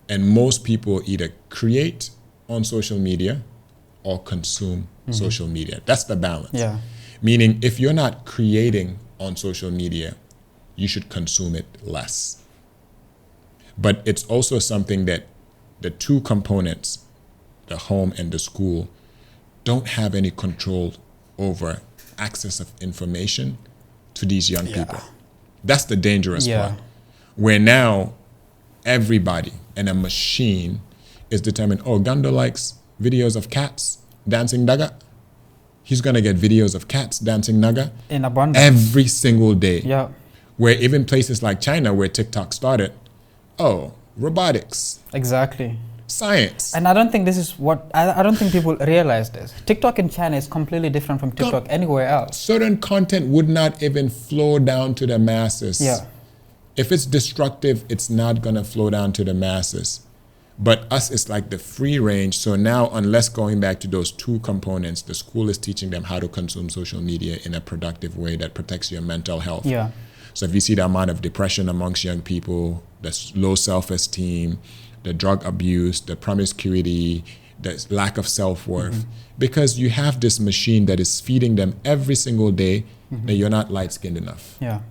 And most people either create on social media or consume social media. That's the balance. Yeah. Meaning, if you're not creating on social media, you should consume it less. But it's also something that the two components, the home and the school, don't have any control over access of information to these young people. That's the dangerous part. Where now everybody and a machine is determined, oh, Gando likes videos of cats dancing naga. He's going to get videos of cats dancing naga in abundance every single day. Yeah. Where even places like China, where TikTok started, oh, robotics. Exactly. Science. And I don't think this is what, I don't think people realize this. TikTok in China is completely different from TikTok anywhere else. Certain content would not even flow down to the masses. Yeah. If it's destructive, it's not going to flow down to the masses. But us, it's like the free range. So now, unless going back to those two components, the school is teaching them how to consume social media in a productive way that protects your mental health. Yeah. So if you see the amount of depression amongst young people, the low self-esteem, the drug abuse, the promiscuity, the lack of self-worth, because you have this machine that is feeding them every single day that you're not light-skinned enough. Yeah.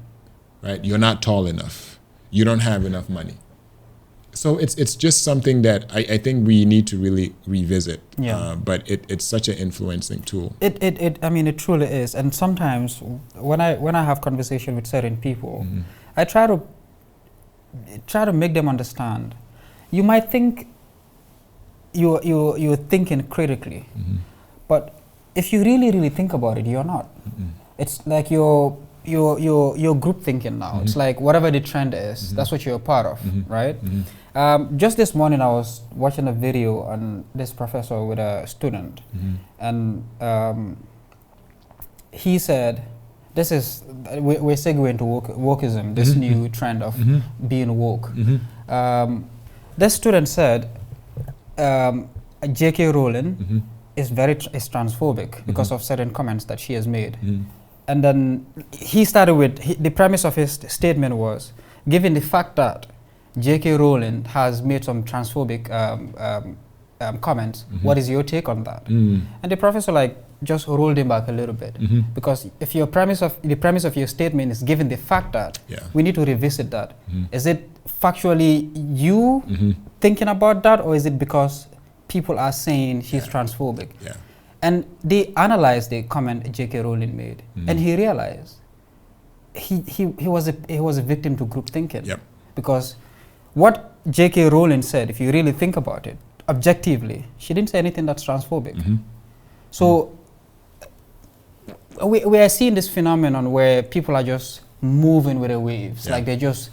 Right? You're not tall enough. You don't have enough money. So it's just something that I think we need to really revisit. Yeah. But it's such an influencing tool. I mean, it truly is. And sometimes when I have conversation with certain people, I try to make them understand. You might think you're thinking critically, but if you really think about it, you're not. It's like you're group thinking now. It's like whatever the trend is, that's what you're a part of, right? Just this morning, I was watching a video on this professor with a student, and he said, "This is we're segueing to wokeism, this new trend of being woke." This student said, J.K. Rowling is transphobic because of certain comments that she has made. And then he started with, the premise of his statement was, given the fact that J.K. Rowling has made some transphobic comments, what is your take on that? And the professor just rolled him back a little bit, because if the premise of your statement is given the fact that, we need to revisit that. Is it factually you thinking about that, or is it because people are saying she's transphobic? And they analyzed the comment J.K. Rowling made, and he realized he was a victim to group thinking. Because what J.K. Rowling said, if you really think about it, objectively, she didn't say anything that's transphobic. So we are seeing this phenomenon where people are just moving with the waves, like they just,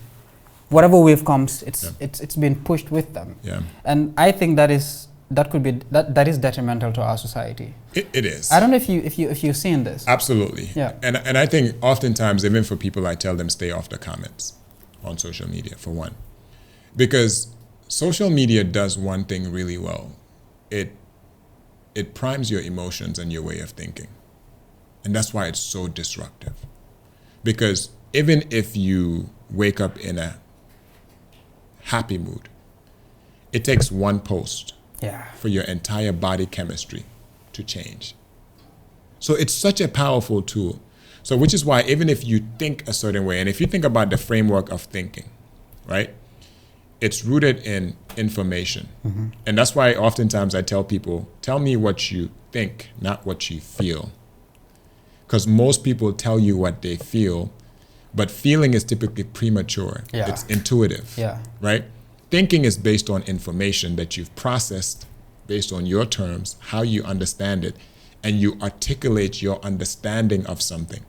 whatever wave comes, it's been pushed with them. And I think that is detrimental to our society. It is. I don't know if you've seen this. Absolutely. And I think oftentimes, even for people, I tell them stay off the comments on social media, for one. Because social media does one thing really well. It primes your emotions and your way of thinking. And that's why it's so disruptive. Because even if you wake up in a happy mood, it takes one post for your entire body chemistry to change. So it's such a powerful tool. So which is why even if you think a certain way, and if you think about the framework of thinking, right? It's rooted in information. And that's why oftentimes I tell people, tell me what you think, not what you feel. Because most people tell you what they feel, but feeling is typically premature. It's intuitive, right? Thinking is based on information that you've processed based on your terms, how you understand it, and you articulate your understanding of something.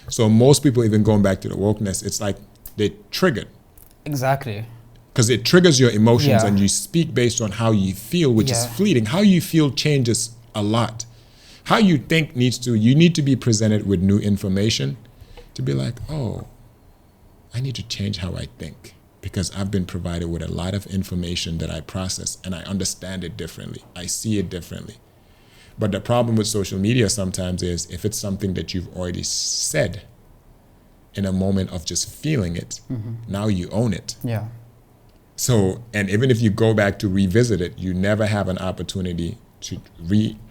So most people, even going back to the wokeness, it's like they triggered. Exactly. Because it triggers your emotions and you speak based on how you feel, which is fleeting. How you feel changes a lot. How you think you need to be presented with new information to be like, oh, I need to change how I think, because I've been provided with a lot of information that I process and I understand it differently. I see it differently. But the problem with social media sometimes is if it's something that you've already said in a moment of just feeling it, now you own it. So, and even if you go back to revisit it, you never have an opportunity to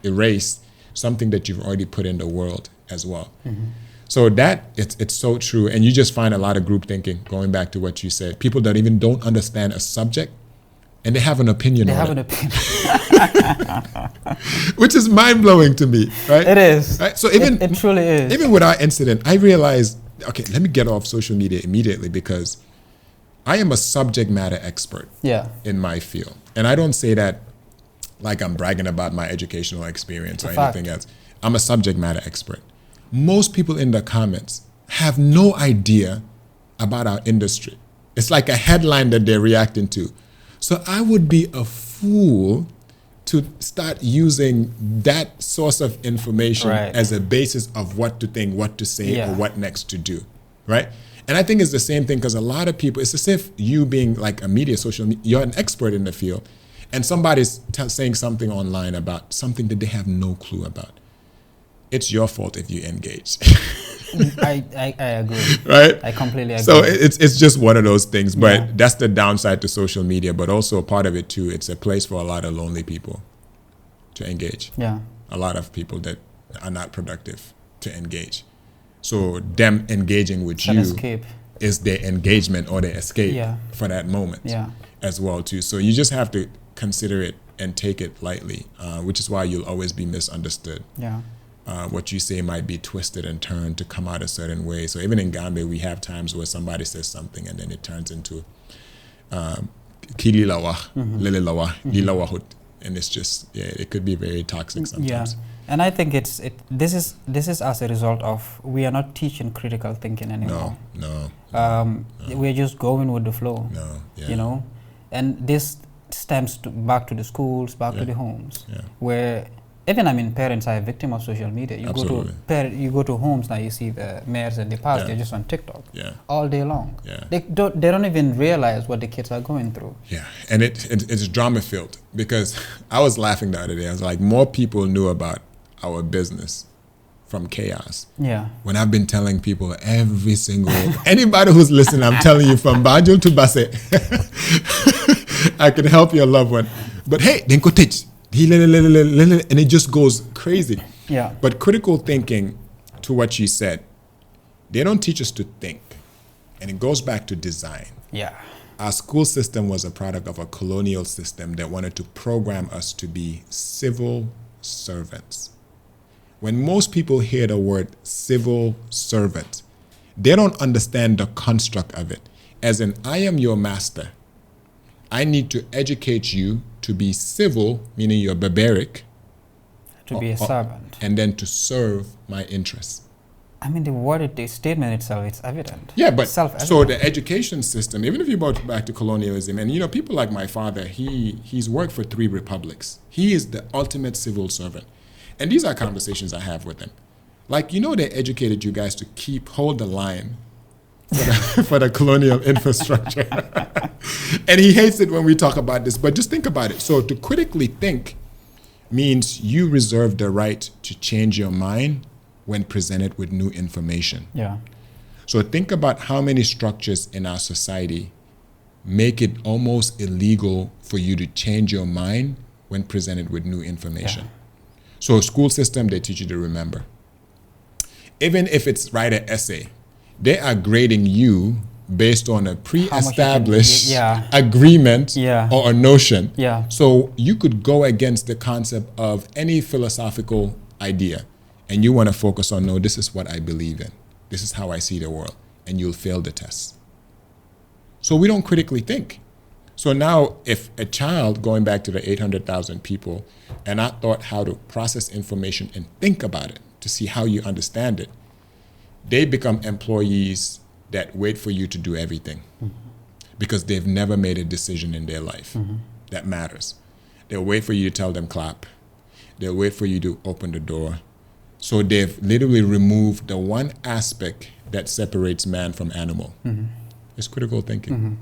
erase something that you've already put in the world as well. So that it's so true, and you just find a lot of group thinking. Going back to what you said, people that even don't understand a subject, and they have an opinion on it. They have an opinion, which is mind blowing to me, right? It is. Right? So even it truly is. Even with our incident, I realized, okay, let me get off social media immediately because I am a subject matter expert. In my field, and I don't say that like I'm bragging about my educational experience or anything else. I'm a subject matter expert. Most people in the comments have no idea about our industry. It's like a headline that they're reacting to. So I would be a fool to start using that source of information as a basis of what to think, what to say, or what next to do, right? And I think it's the same thing because a lot of people, it's as if you being like a media, social media, you're an expert in the field, and somebody's saying something online about something that they have no clue about. It's your fault if you engage. I agree. Right? I completely agree. So it's just one of those things, but that's the downside to social media. But also part of it too, it's a place for a lot of lonely people to engage. A lot of people that are not productive to engage. So them engaging with you is their engagement or their escape for that moment as well too. So you just have to consider it and take it lightly, which is why you'll always be misunderstood. What you say might be twisted and turned to come out a certain way. So even in Gambia, we have times where somebody says something and then it turns into kililawa, lililawa, lilawahut, and it's just it could be very toxic sometimes. And I think this is as a result of we are not teaching critical thinking anymore. No. We're just going with the flow. You know, and this stems back to the schools, back to the homes, where even parents are a victim of social media. You go to homes now, you see the mayors and the past, they're just on TikTok all day long. They don't even realize what the kids are going through. And it's drama filled because I was laughing the other day. I was like, more people knew about our business from chaos. When I've been telling people every single anybody who's listening, I'm telling you from Banjul to Basse, I can help your loved one. But hey, then go teach. And it just goes crazy. But critical thinking, to what you said, they don't teach us to think. And it goes back to design. Our school system was a product of a colonial system that wanted to program us to be civil servants. When most people hear the word civil servant, they don't understand the construct of it. As in, I am your master. I need to educate you to be civil, meaning you're barbaric. To be a servant. And then to serve my interests. The statement itself, it's evident. But so the education system, even if you go back to colonialism, and people like my father, he's worked for 3 republics. He is the ultimate civil servant. And these are conversations I have with him. Like, they educated you guys to hold the line for the colonial infrastructure. And he hates it when we talk about this, but just think about it. So to critically think means you reserve the right to change your mind when presented with new information. So think about how many structures in our society make it almost illegal for you to change your mind when presented with new information. So school system, they teach you to remember. Even if it's write an essay, they are grading you based on a pre-established agreement or a notion. So you could go against the concept of any philosophical idea and you want to focus on, no, this is what I believe in. This is how I see the world. And you'll fail the test. So we don't critically think. So now if a child, going back to the 800,000 people, and not taught how to process information and think about it to see how you understand it, they become employees that wait for you to do everything because they've never made a decision in their life that matters. They'll wait for you to tell them clap. They'll wait for you to open the door. So they've literally removed the one aspect that separates man from animal. It's critical thinking.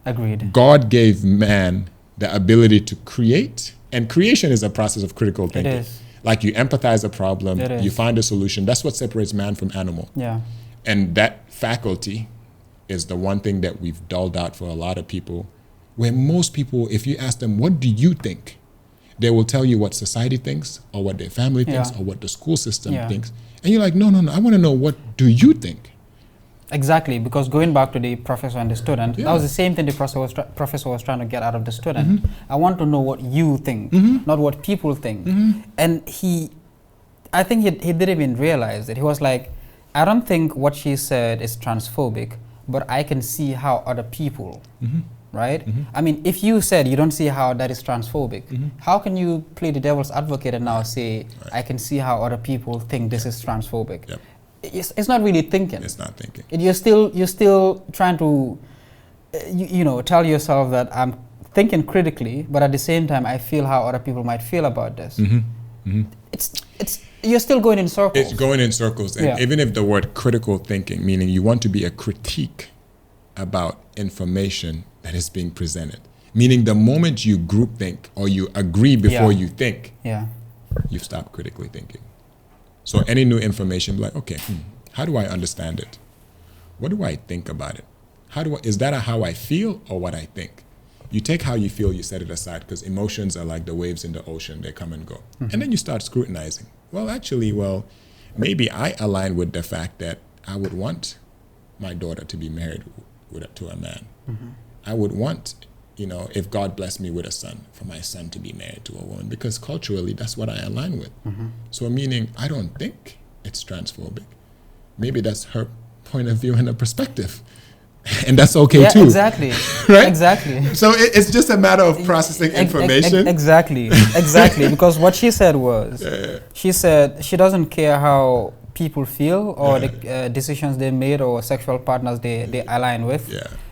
Agreed. God gave man the ability to create, and creation is a process of critical thinking. It is. Like you empathize a problem, you find a solution. That's what separates man from animal. And that faculty is the one thing that we've dulled out for a lot of people, where most people, if you ask them, what do you think? They will tell you what society thinks or what their family thinks or what the school system thinks. And you're like, no, I want to know, what do you think? Exactly, because going back to the professor and the student, that was the same thing the professor was trying to get out of the student. I want to know what you think, not what people think. And I think he didn't even realize it. He was like, I don't think what she said is transphobic, but I can see how other people, right? I mean, if you said you don't see how that is transphobic, how can you play the devil's advocate and now say, I can see how other people think this is transphobic? It's not really thinking. It's not thinking. You're still trying to, you know, tell yourself that I'm thinking critically, but at the same time, I feel how other people might feel about this. You're still going in circles. It's going in circles. And even if the word critical thinking, meaning you want to be a critique about information that is being presented, meaning the moment you group think or you agree before you think, you've stopped critically thinking. So any new information, like, okay, how do I understand it? What do I think about it? Is that how I feel or what I think? You take how you feel, you set it aside, because emotions are like the waves in the ocean, they come and go. And then you start scrutinizing. Well, maybe I align with the fact that I would want my daughter to be married to a man. I would want, you know, if God blessed me with a son, for my son to be married to a woman, because culturally that's what I align with. So meaning I don't think it's transphobic. Maybe that's her point of view and a perspective. And that's okay too. Exactly. Right? Exactly. So it's just a matter of processing information. Exactly. Because what she said was, she said she doesn't care how people feel or the decisions they made or sexual partners they align with.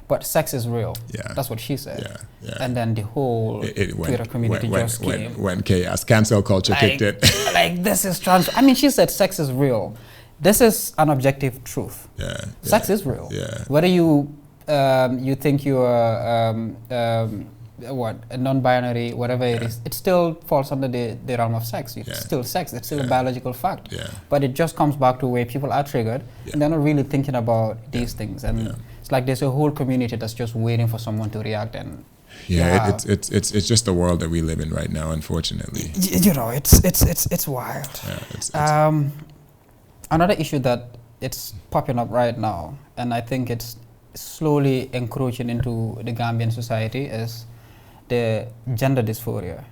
But sex is real. That's what she said. And then the whole Twitter community just came. When chaos, cancel culture kicked it. Like, this is trans. I mean, she said sex is real. This is an objective truth. Sex is real. Whether you think you are a non-binary, whatever it is, it still falls under the realm of sex. It's still sex. It's still a biological fact. But it just comes back to where people are triggered and they're not really thinking about these things. And it's like there's a whole community that's just waiting for someone to react. And it's just the world that we live in right now, unfortunately. You know, it's wild. Another issue that it's popping up right now, and I think it's slowly encroaching into the Gambian society, is the gender dysphoria,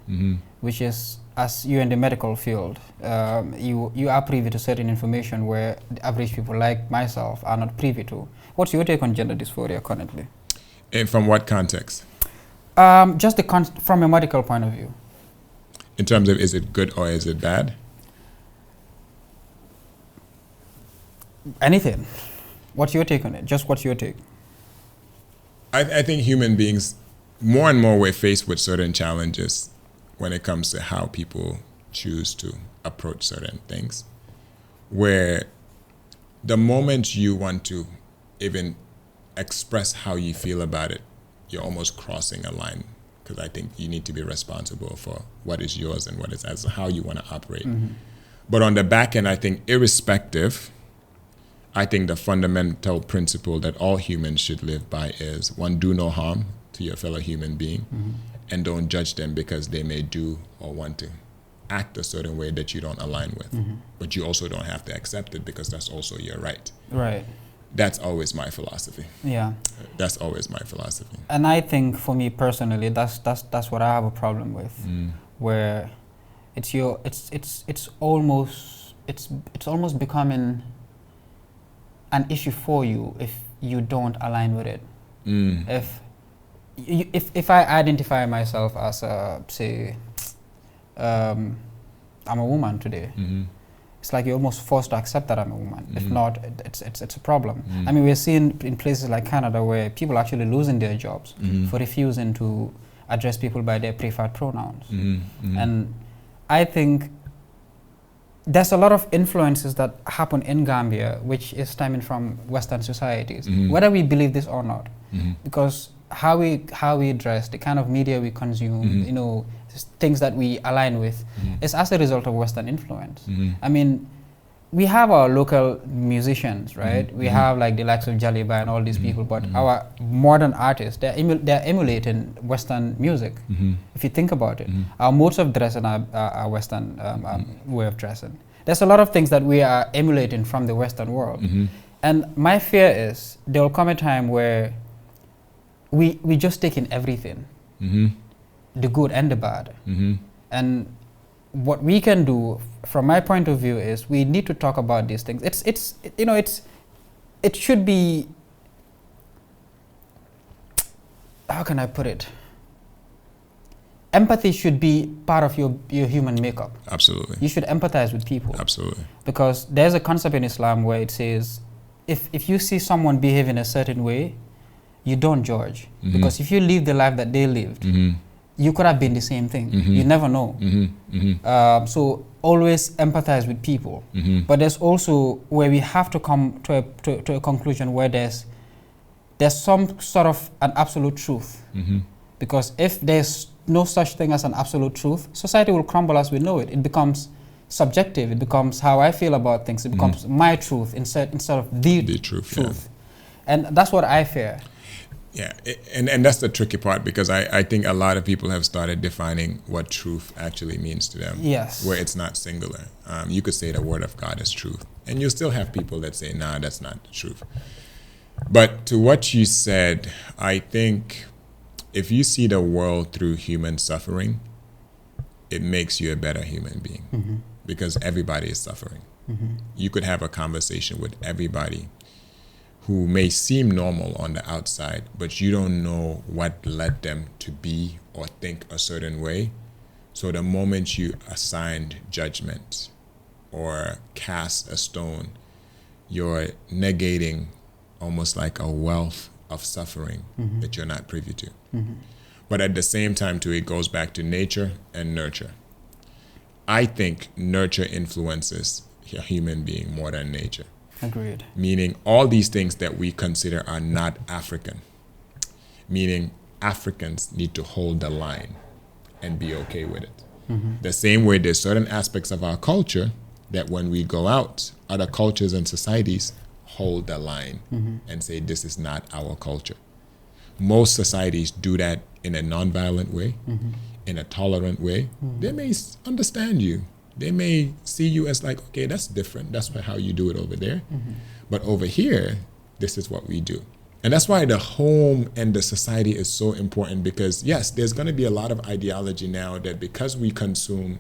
which is, as you're in the medical field, you are privy to certain information where the average people like myself are not privy to. What's your take on gender dysphoria currently? And from what context? Just from a medical point of view. In terms of, is it good or is it bad? Anything. What's your take on it? Just what's your take? I think human beings, more and more, we're faced with certain challenges when it comes to how people choose to approach certain things, where the moment you want to even express how you feel about it, you're almost crossing a line, because I think you need to be responsible for what is yours and what is as how you want to operate. But on the back end, I think irrespective, I think the fundamental principle that all humans should live by is, one, do no harm to your fellow human being, and don't judge them because they may do or want to act a certain way that you don't align with. But you also don't have to accept it, because that's also your right. Right. That's always my philosophy. That's always my philosophy. And I think for me personally, that's what I have a problem with, where it's almost becoming an issue for you if you don't align with it. If I identify myself as say I'm a woman today, it's like you're almost forced to accept that I'm a woman. If not, it's a problem. I mean, we're seeing in places like Canada where people are actually losing their jobs for refusing to address people by their preferred pronouns. And I think there's a lot of influences that happen in Gambia which is stemming from Western societies, whether we believe this or not, because how we dress, the kind of media we consume, you know, things that we align with, is as a result of Western influence. I mean, we have our local musicians, right? We have like the likes of Jaliba and all these people, but our modern artists, they're emulating Western music. If you think about it, our modes of dressing are Western way of dressing. There's a lot of things that we are emulating from the Western world. And my fear is there will come a time where we just take in everything, the good and the bad. And what we can do, from my point of view, is we need to talk about these things. It should be, how can I put it? Empathy should be part of your human makeup. Absolutely. You should empathize with people. Absolutely. Because there's a concept in Islam where it says, if you see someone behave in a certain way, you don't judge. Because if you live the life that they lived, you could have been the same thing. You never know. So always empathize with people. But there's also where we have to come to a conclusion where there's some sort of an absolute truth. Because if there's no such thing as an absolute truth, society will crumble as we know it. It becomes subjective. It becomes how I feel about things. It becomes my truth instead of the truth. Yeah. And that's what I fear. Yeah, and that's the tricky part, because I think a lot of people have started defining what truth actually means to them. Yes. Where it's not singular. You could say the word of God is truth, and you still have people that say, nah, that's not the truth. But to what you said, I think if you see the world through human suffering, it makes you a better human being, because everybody is suffering. You could have a conversation with everybody who may seem normal on the outside, but you don't know what led them to be or think a certain way. So the moment you assigned judgment or cast a stone, you're negating almost like a wealth of suffering that you're not privy to. But at the same time, too, it goes back to nature and nurture. I think nurture influences a human being more than nature. Agreed. Meaning all these things that we consider are not African. Meaning Africans need to hold the line and be okay with it. The same way there's certain aspects of our culture that when we go out, other cultures and societies hold the line and say this is not our culture. Most societies do that in a nonviolent way, in a tolerant way. They may understand you. They may see you as like, okay, that's different. That's how you do it over there. But over here, this is what we do. And that's why the home and the society is so important, because yes, there's going to be a lot of ideology now that because we consume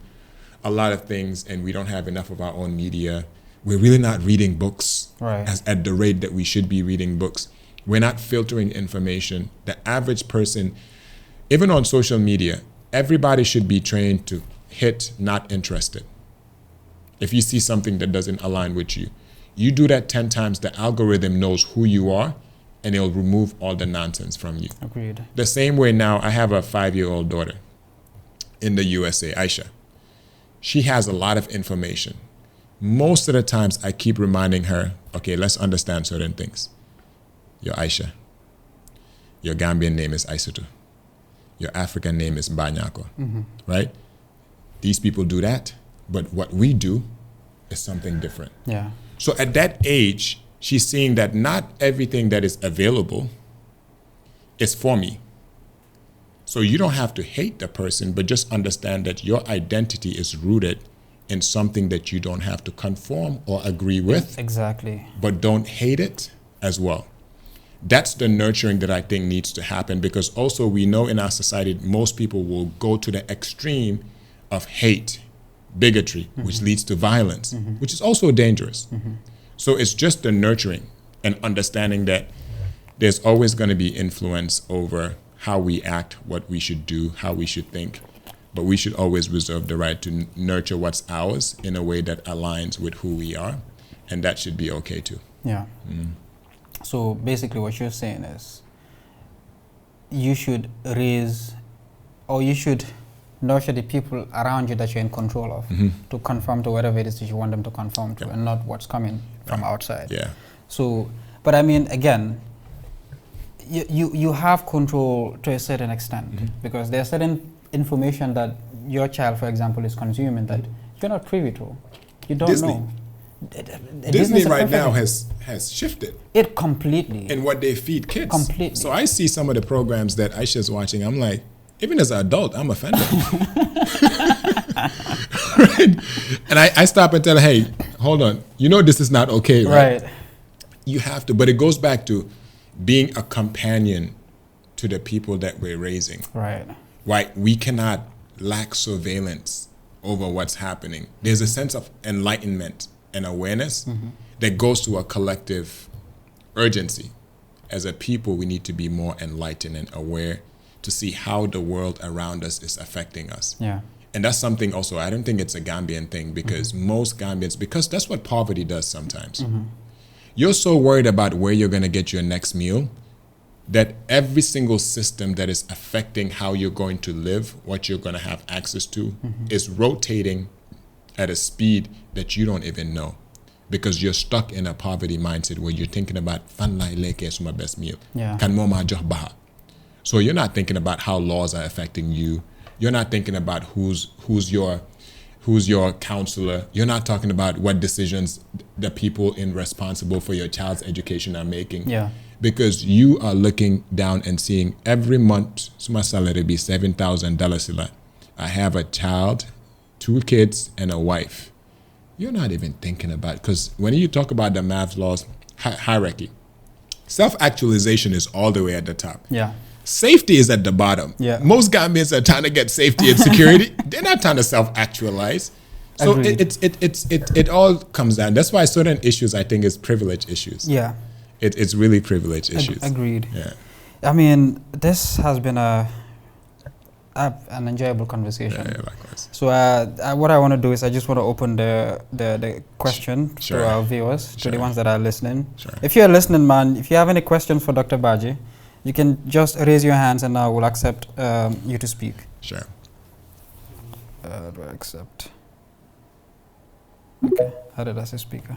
a lot of things and we don't have enough of our own media, we're really not reading books at the rate that we should be reading books. We're not filtering information. The average person, even on social media, everybody should be trained to hit not interested. If you see something that doesn't align with you, you do that 10 times, the algorithm knows who you are and it'll remove all the nonsense from you. Agreed. The same way now, I have a 5-year-old daughter in the USA, Aisha. She has a lot of information. Most of the times I keep reminding her, okay, let's understand certain things. You're Aisha. Your Gambian name is Aisatu. Your African name is Banyako, right? These people do that, but what we do is something different. Yeah. So at that age, she's seeing that not everything that is available is for me. So you don't have to hate the person, but just understand that your identity is rooted in something that you don't have to conform or agree with. Exactly. But don't hate it as well. That's the nurturing that I think needs to happen, because also we know in our society, most people will go to the extreme of hate, bigotry, which leads to violence, which is also dangerous. So it's just the nurturing and understanding that there's always going to be influence over how we act, what we should do, how we should think. But we should always reserve the right to nurture what's ours in a way that aligns with who we are. And that should be okay too. Yeah. So basically what you're saying is you should raise, or you should nurture the people around you that you're in control of to conform to whatever it is that you want them to conform to, and not what's coming from outside. Yeah. So, but I mean, again, you have control to a certain extent, because there's certain information that your child, for example, is consuming that you're not privy to. You don't Disney. know. Disney right now has shifted it completely in what they feed kids. Completely. So I see some of the programs that Aisha's watching. I'm like, even as an adult, I'm offended. Right? And I stop and tell her, hey, hold on. You know this is not okay, right? Right. You have to. But it goes back to being a companion to the people that we're raising. Right. Right? We cannot lack surveillance over what's happening. There's a sense of enlightenment and awareness that goes to a collective urgency. As a people, we need to be more enlightened and aware to see how the world around us is affecting us. Yeah. And that's something also, I don't think it's a Gambian thing, because most Gambians, because that's what poverty does sometimes. You're so worried about where you're going to get your next meal that every single system that is affecting how you're going to live, what you're going to have access to, is rotating at a speed that you don't even know, because you're stuck in a poverty mindset where you're thinking about fan lai leke is my best meal. Yeah. Kan mo ma joh baha. So you're not thinking about how laws are affecting you. You're not thinking about who's your counselor. You're not talking about what decisions the people responsible for your child's education are making. Yeah. Because you are looking down and seeing every month, so my salary be $7,000. I have a child, 2 kids, and a wife. You're not even thinking about, because when you talk about the Maslow's hierarchy, self-actualization is all the way at the top. Yeah. Safety is at the bottom. Yeah. Most Gambians are trying to get safety and security. They're not trying to self-actualize. So it all comes down. That's why certain issues, I think, is privilege issues. Yeah. It's really privilege issues. Agreed. Yeah. I mean, this has been an enjoyable conversation. Yeah, likewise. So what I want to do is I just want to open the question Sure. to our viewers, to the ones that are listening. Sure. If you're listening, man, if you have any questions for Dr. Badjie, you can just raise your hands and I will accept you to speak. Sure. Do I accept? Okay, added as a speaker.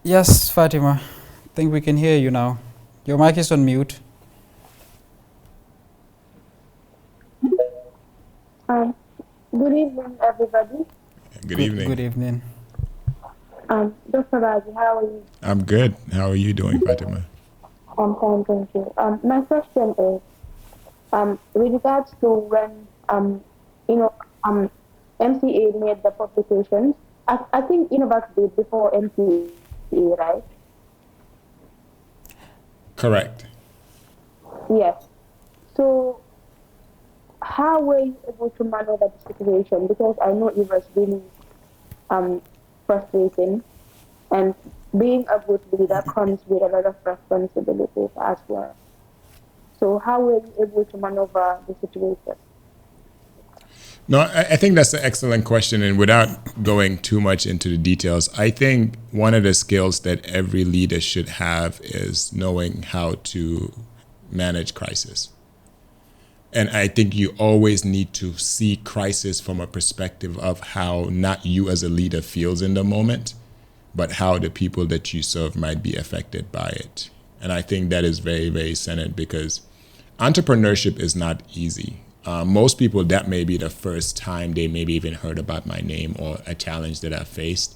Yes, Fatima, I think we can hear you now. Your mic is on mute. Good evening, everybody. Good evening. Good evening. Dr. Badjie, how are you? I'm good. How are you doing, Fatima? I'm fine, thank you. My question is, with regards to when, MCA made the publications, I think Innovarx did before MCA, right? Correct. Yes. So, how were you able to manage the situation? Because I know it was really frustrating, and being a good leader comes with a lot of responsibilities as well. So how were you able to maneuver the situation? No, I think that's an excellent question. And without going too much into the details, I think one of the skills that every leader should have is knowing how to manage crisis. And I think you always need to see crisis from a perspective of how not you as a leader feels in the moment, but how the people that you serve might be affected by it. And I think that is very, very centered, because entrepreneurship is not easy. Most people, that may be the first time they maybe even heard about my name or a challenge that I faced.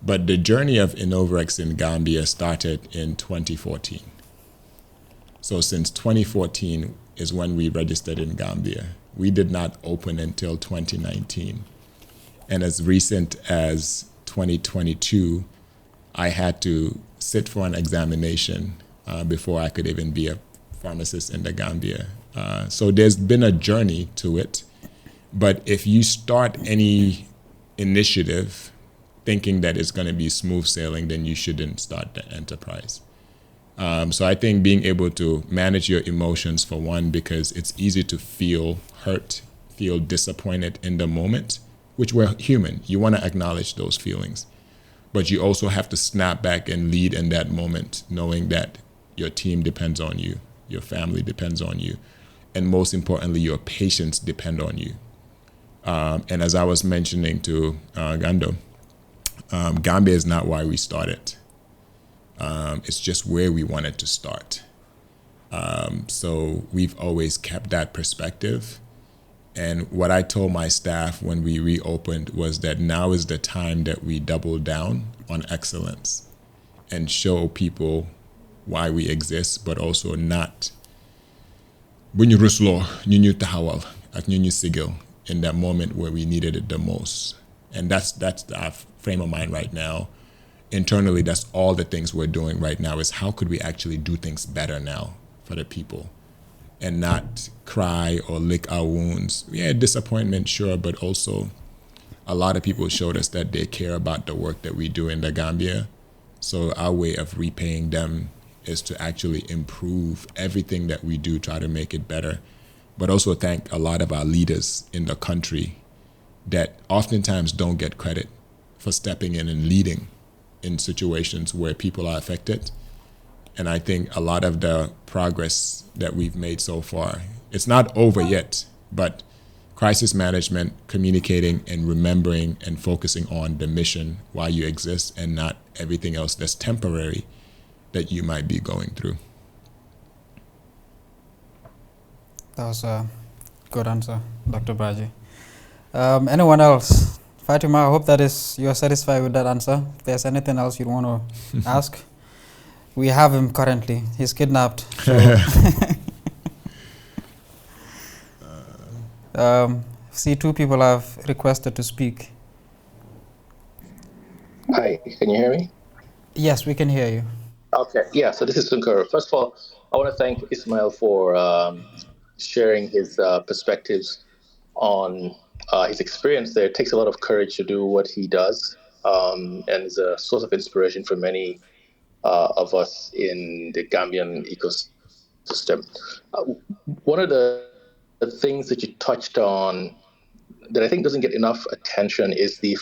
But the journey of Innovarx in Gambia started in 2014. So since 2014 is when we registered in Gambia. We did not open until 2019. And as recent as 2022, I had to sit for an examination before I could even be a pharmacist in the Gambia. So there's been a journey to it. But if you start any initiative thinking that it's going to be smooth sailing, then you shouldn't start the enterprise. So I think being able to manage your emotions, for one, because it's easy to feel hurt, feel disappointed in the moment, which we're human. You want to acknowledge those feelings. But you also have to snap back and lead in that moment, knowing that your team depends on you, your family depends on you, and most importantly, your patients depend on you. And as I was mentioning to Gando, Gambia is not why we started. It's just where we wanted to start. So we've always kept that perspective. And what I told my staff when we reopened was that now is the time that we double down on excellence and show people why we exist, but also not bu ñu rusloo ñu ñu taxawal ak ñu ñu sigil in that moment where we needed it the most. And that's our frame of mind right now. Internally, that's all the things we're doing right now is how could we actually do things better now for the people and not cry or lick our wounds. Yeah, disappointment, sure, but also a lot of people showed us that they care about the work that we do in the Gambia. So our way of repaying them is to actually improve everything that we do, try to make it better, but also thank a lot of our leaders in the country that oftentimes don't get credit for stepping in and leading in situations where people are affected. And I think a lot of the progress that we've made so far, it's not over yet, but crisis management, communicating and remembering and focusing on the mission, why you exist, and not everything else that's temporary that you might be going through. That was a good answer, Dr. Badjie. Anyone else? Fatima, I hope that you're satisfied with that answer. If there's anything else you want to ask, we have him currently. He's kidnapped. So. See, two people have requested to speak. Hi, can you hear me? Yes, we can hear you. Okay, yeah, so this is Sunkar. First of all, I want to thank Ismail for sharing his perspectives on his experience there. It takes a lot of courage to do what he does, and is a source of inspiration for many of us in the Gambian ecosystem. One of the things that you touched on that I think doesn't get enough attention is the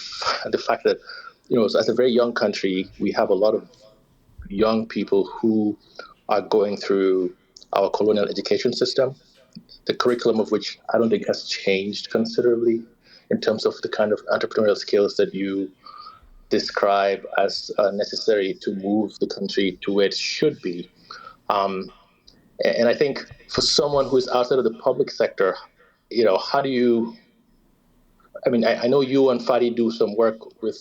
fact that, as a very young country, we have a lot of young people who are going through our colonial education system, the curriculum of which I don't think has changed considerably in terms of the kind of entrepreneurial skills that you describe as necessary to move the country to where it should be. And I think for someone who is outside of the public sector, how do you, I know you and Fadi do some work with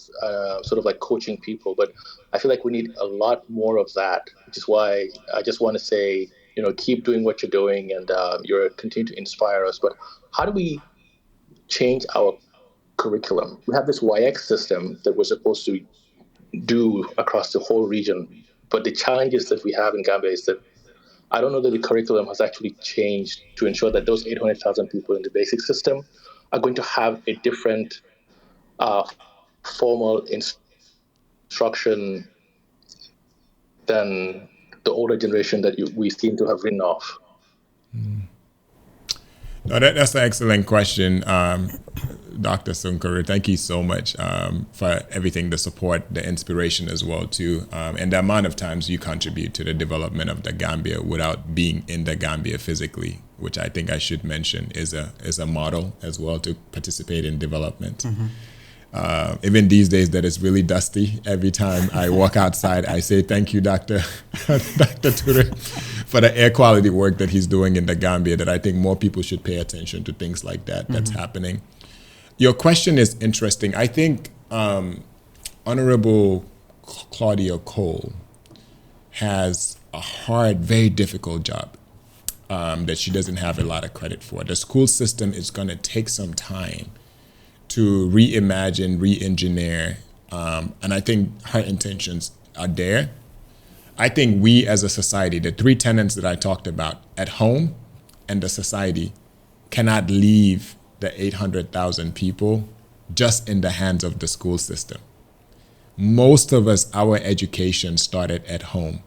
sort of like coaching people, but I feel like we need a lot more of that, which is why I just want to say, keep doing what you're doing, and you're continue to inspire us. But how do we change our curriculum? We have this YX system that we're supposed to do across the whole region, but the challenges that we have in Gambia is that I don't know that the curriculum has actually changed to ensure that those 800,000 people in the basic system are going to have a different formal instruction than the older generation that we seem to have written off. No, that's an excellent question, Dr. Sunkar. Thank you so much for everything, the support, the inspiration as well too, and the amount of times you contribute to the development of the Gambia without being in the Gambia physically, which I think I should mention is a model as well to participate in development. Even these days that it's really dusty, every time I walk outside, I say thank you, Dr. Ture, for the air quality work that he's doing in the Gambia, that I think more people should pay attention to things like that that's happening. Your question is interesting. I think Honorable Claudia Cole has a hard, very difficult job that she doesn't have a lot of credit for. The school system is going to take some time to reimagine, re-engineer, and I think her intentions are there. I think we as a society, the three tenets that I talked about, at home and the society, cannot leave the 800,000 people just in the hands of the school system. Most of us, our education started at home.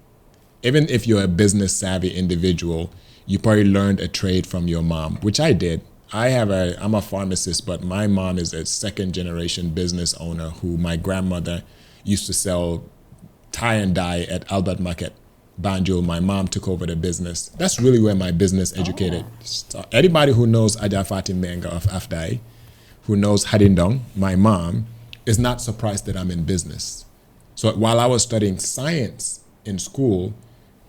Even if you're a business savvy individual, you probably learned a trade from your mom, which I did. I'm a pharmacist, but my mom is a second generation business owner who my grandmother used to sell tie and dye at Albert Market, Banjul. My mom took over the business. That's really where my business educated. So anybody who knows Aja Fatim Menga of Afdai, who knows Hadindong, my mom, is not surprised that I'm in business. So while I was studying science in school,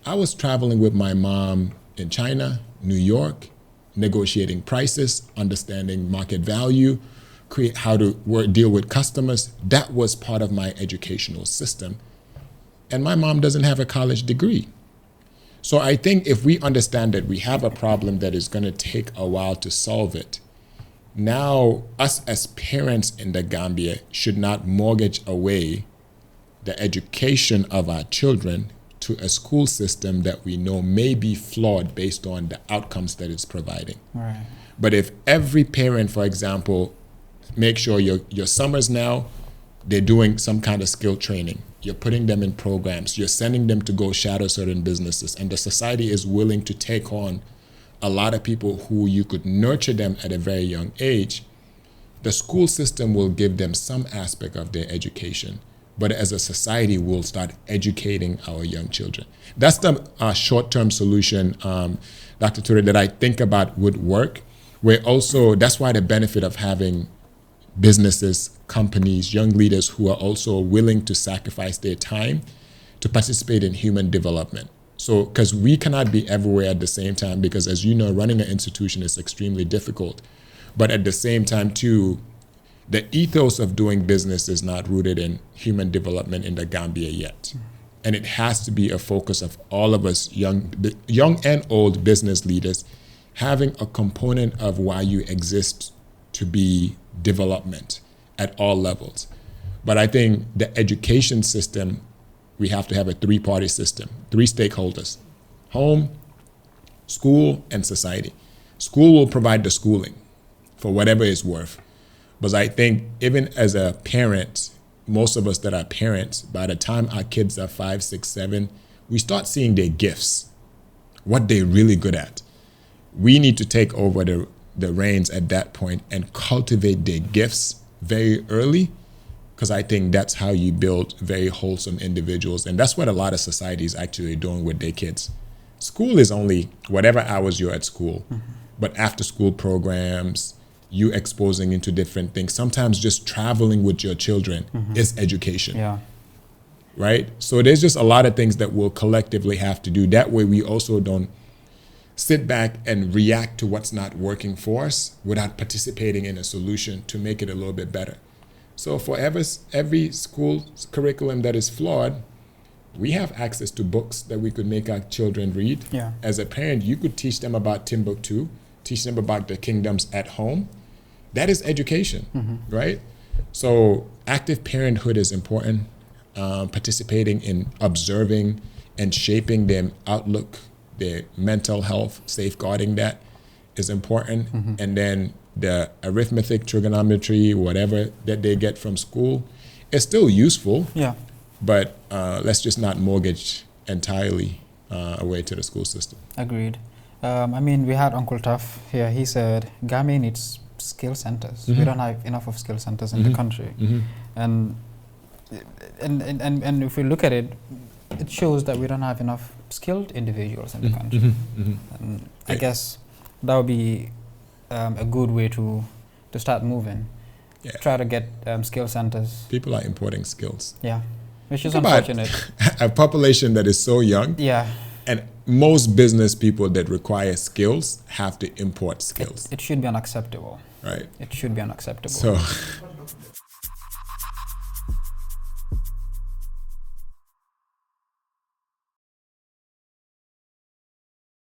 I was traveling with my mom in China, New York, negotiating prices, understanding market value, create how to deal with customers. That was part of my educational system. And my mom doesn't have a college degree. So I think if we understand that we have a problem that is going to take a while to solve it, now us as parents in the Gambia should not mortgage away the education of our children to a school system that we know may be flawed based on the outcomes that it's providing. Right. But if every parent, for example, make sure your summers now, they're doing some kind of skill training. You're putting them in programs. You're sending them to go shadow certain businesses. And the society is willing to take on a lot of people who you could nurture them at a very young age. The school system will give them some aspect of their education. But as a society, we'll start educating our young children. That's the short-term solution, Dr. Ture, that I think about would work. That's why the benefit of having businesses, companies, young leaders who are also willing to sacrifice their time to participate in human development. So, because we cannot be everywhere at the same time, because as you know, running an institution is extremely difficult. But at the same time, too, the ethos of doing business is not rooted in human development in the Gambia yet. And it has to be a focus of all of us, young and old business leaders, having a component of why you exist to be development at all levels. But I think the education system, we have to have a three-party system, three stakeholders: home, school, and society. School will provide the schooling for whatever it's worth. But I think even as a parent, most of us that are parents, by the time our kids are 5, 6, 7, we start seeing their gifts, what they're really good at. We need to take over the reins at that point and cultivate their gifts very early, because I think that's how you build very wholesome individuals. And that's what a lot of societies actually are doing with their kids. School is only whatever hours you're at school, but after school programs, you exposing into different things. Sometimes just traveling with your children is education. Yeah. Right? So there's just a lot of things that we'll collectively have to do. That way we also don't sit back and react to what's not working for us without participating in a solution to make it a little bit better. So for every school curriculum that is flawed, we have access to books that we could make our children read. Yeah. As a parent, you could teach them about Timbuktu, teach them about the kingdoms at home. That is education, right? So active parenthood is important. Participating in observing and shaping their outlook, their mental health, safeguarding that is important. And then the arithmetic, trigonometry, whatever that they get from school is still useful. Yeah. But let's just not mortgage entirely away to the school system. Agreed. I mean, we had Uncle Tuff here. He said Gambia needs skill centers. We don't have enough of skill centers in the country. And if we look at it, it shows that we don't have enough skilled individuals in the country. And I guess that would be a good way to start moving. Yeah. Try to get skill centers. People are importing skills. Yeah, which is Think about unfortunate. a population that is so young. Yeah. And most business people that require skills have to import skills. It should be unacceptable. Right. It should be unacceptable. So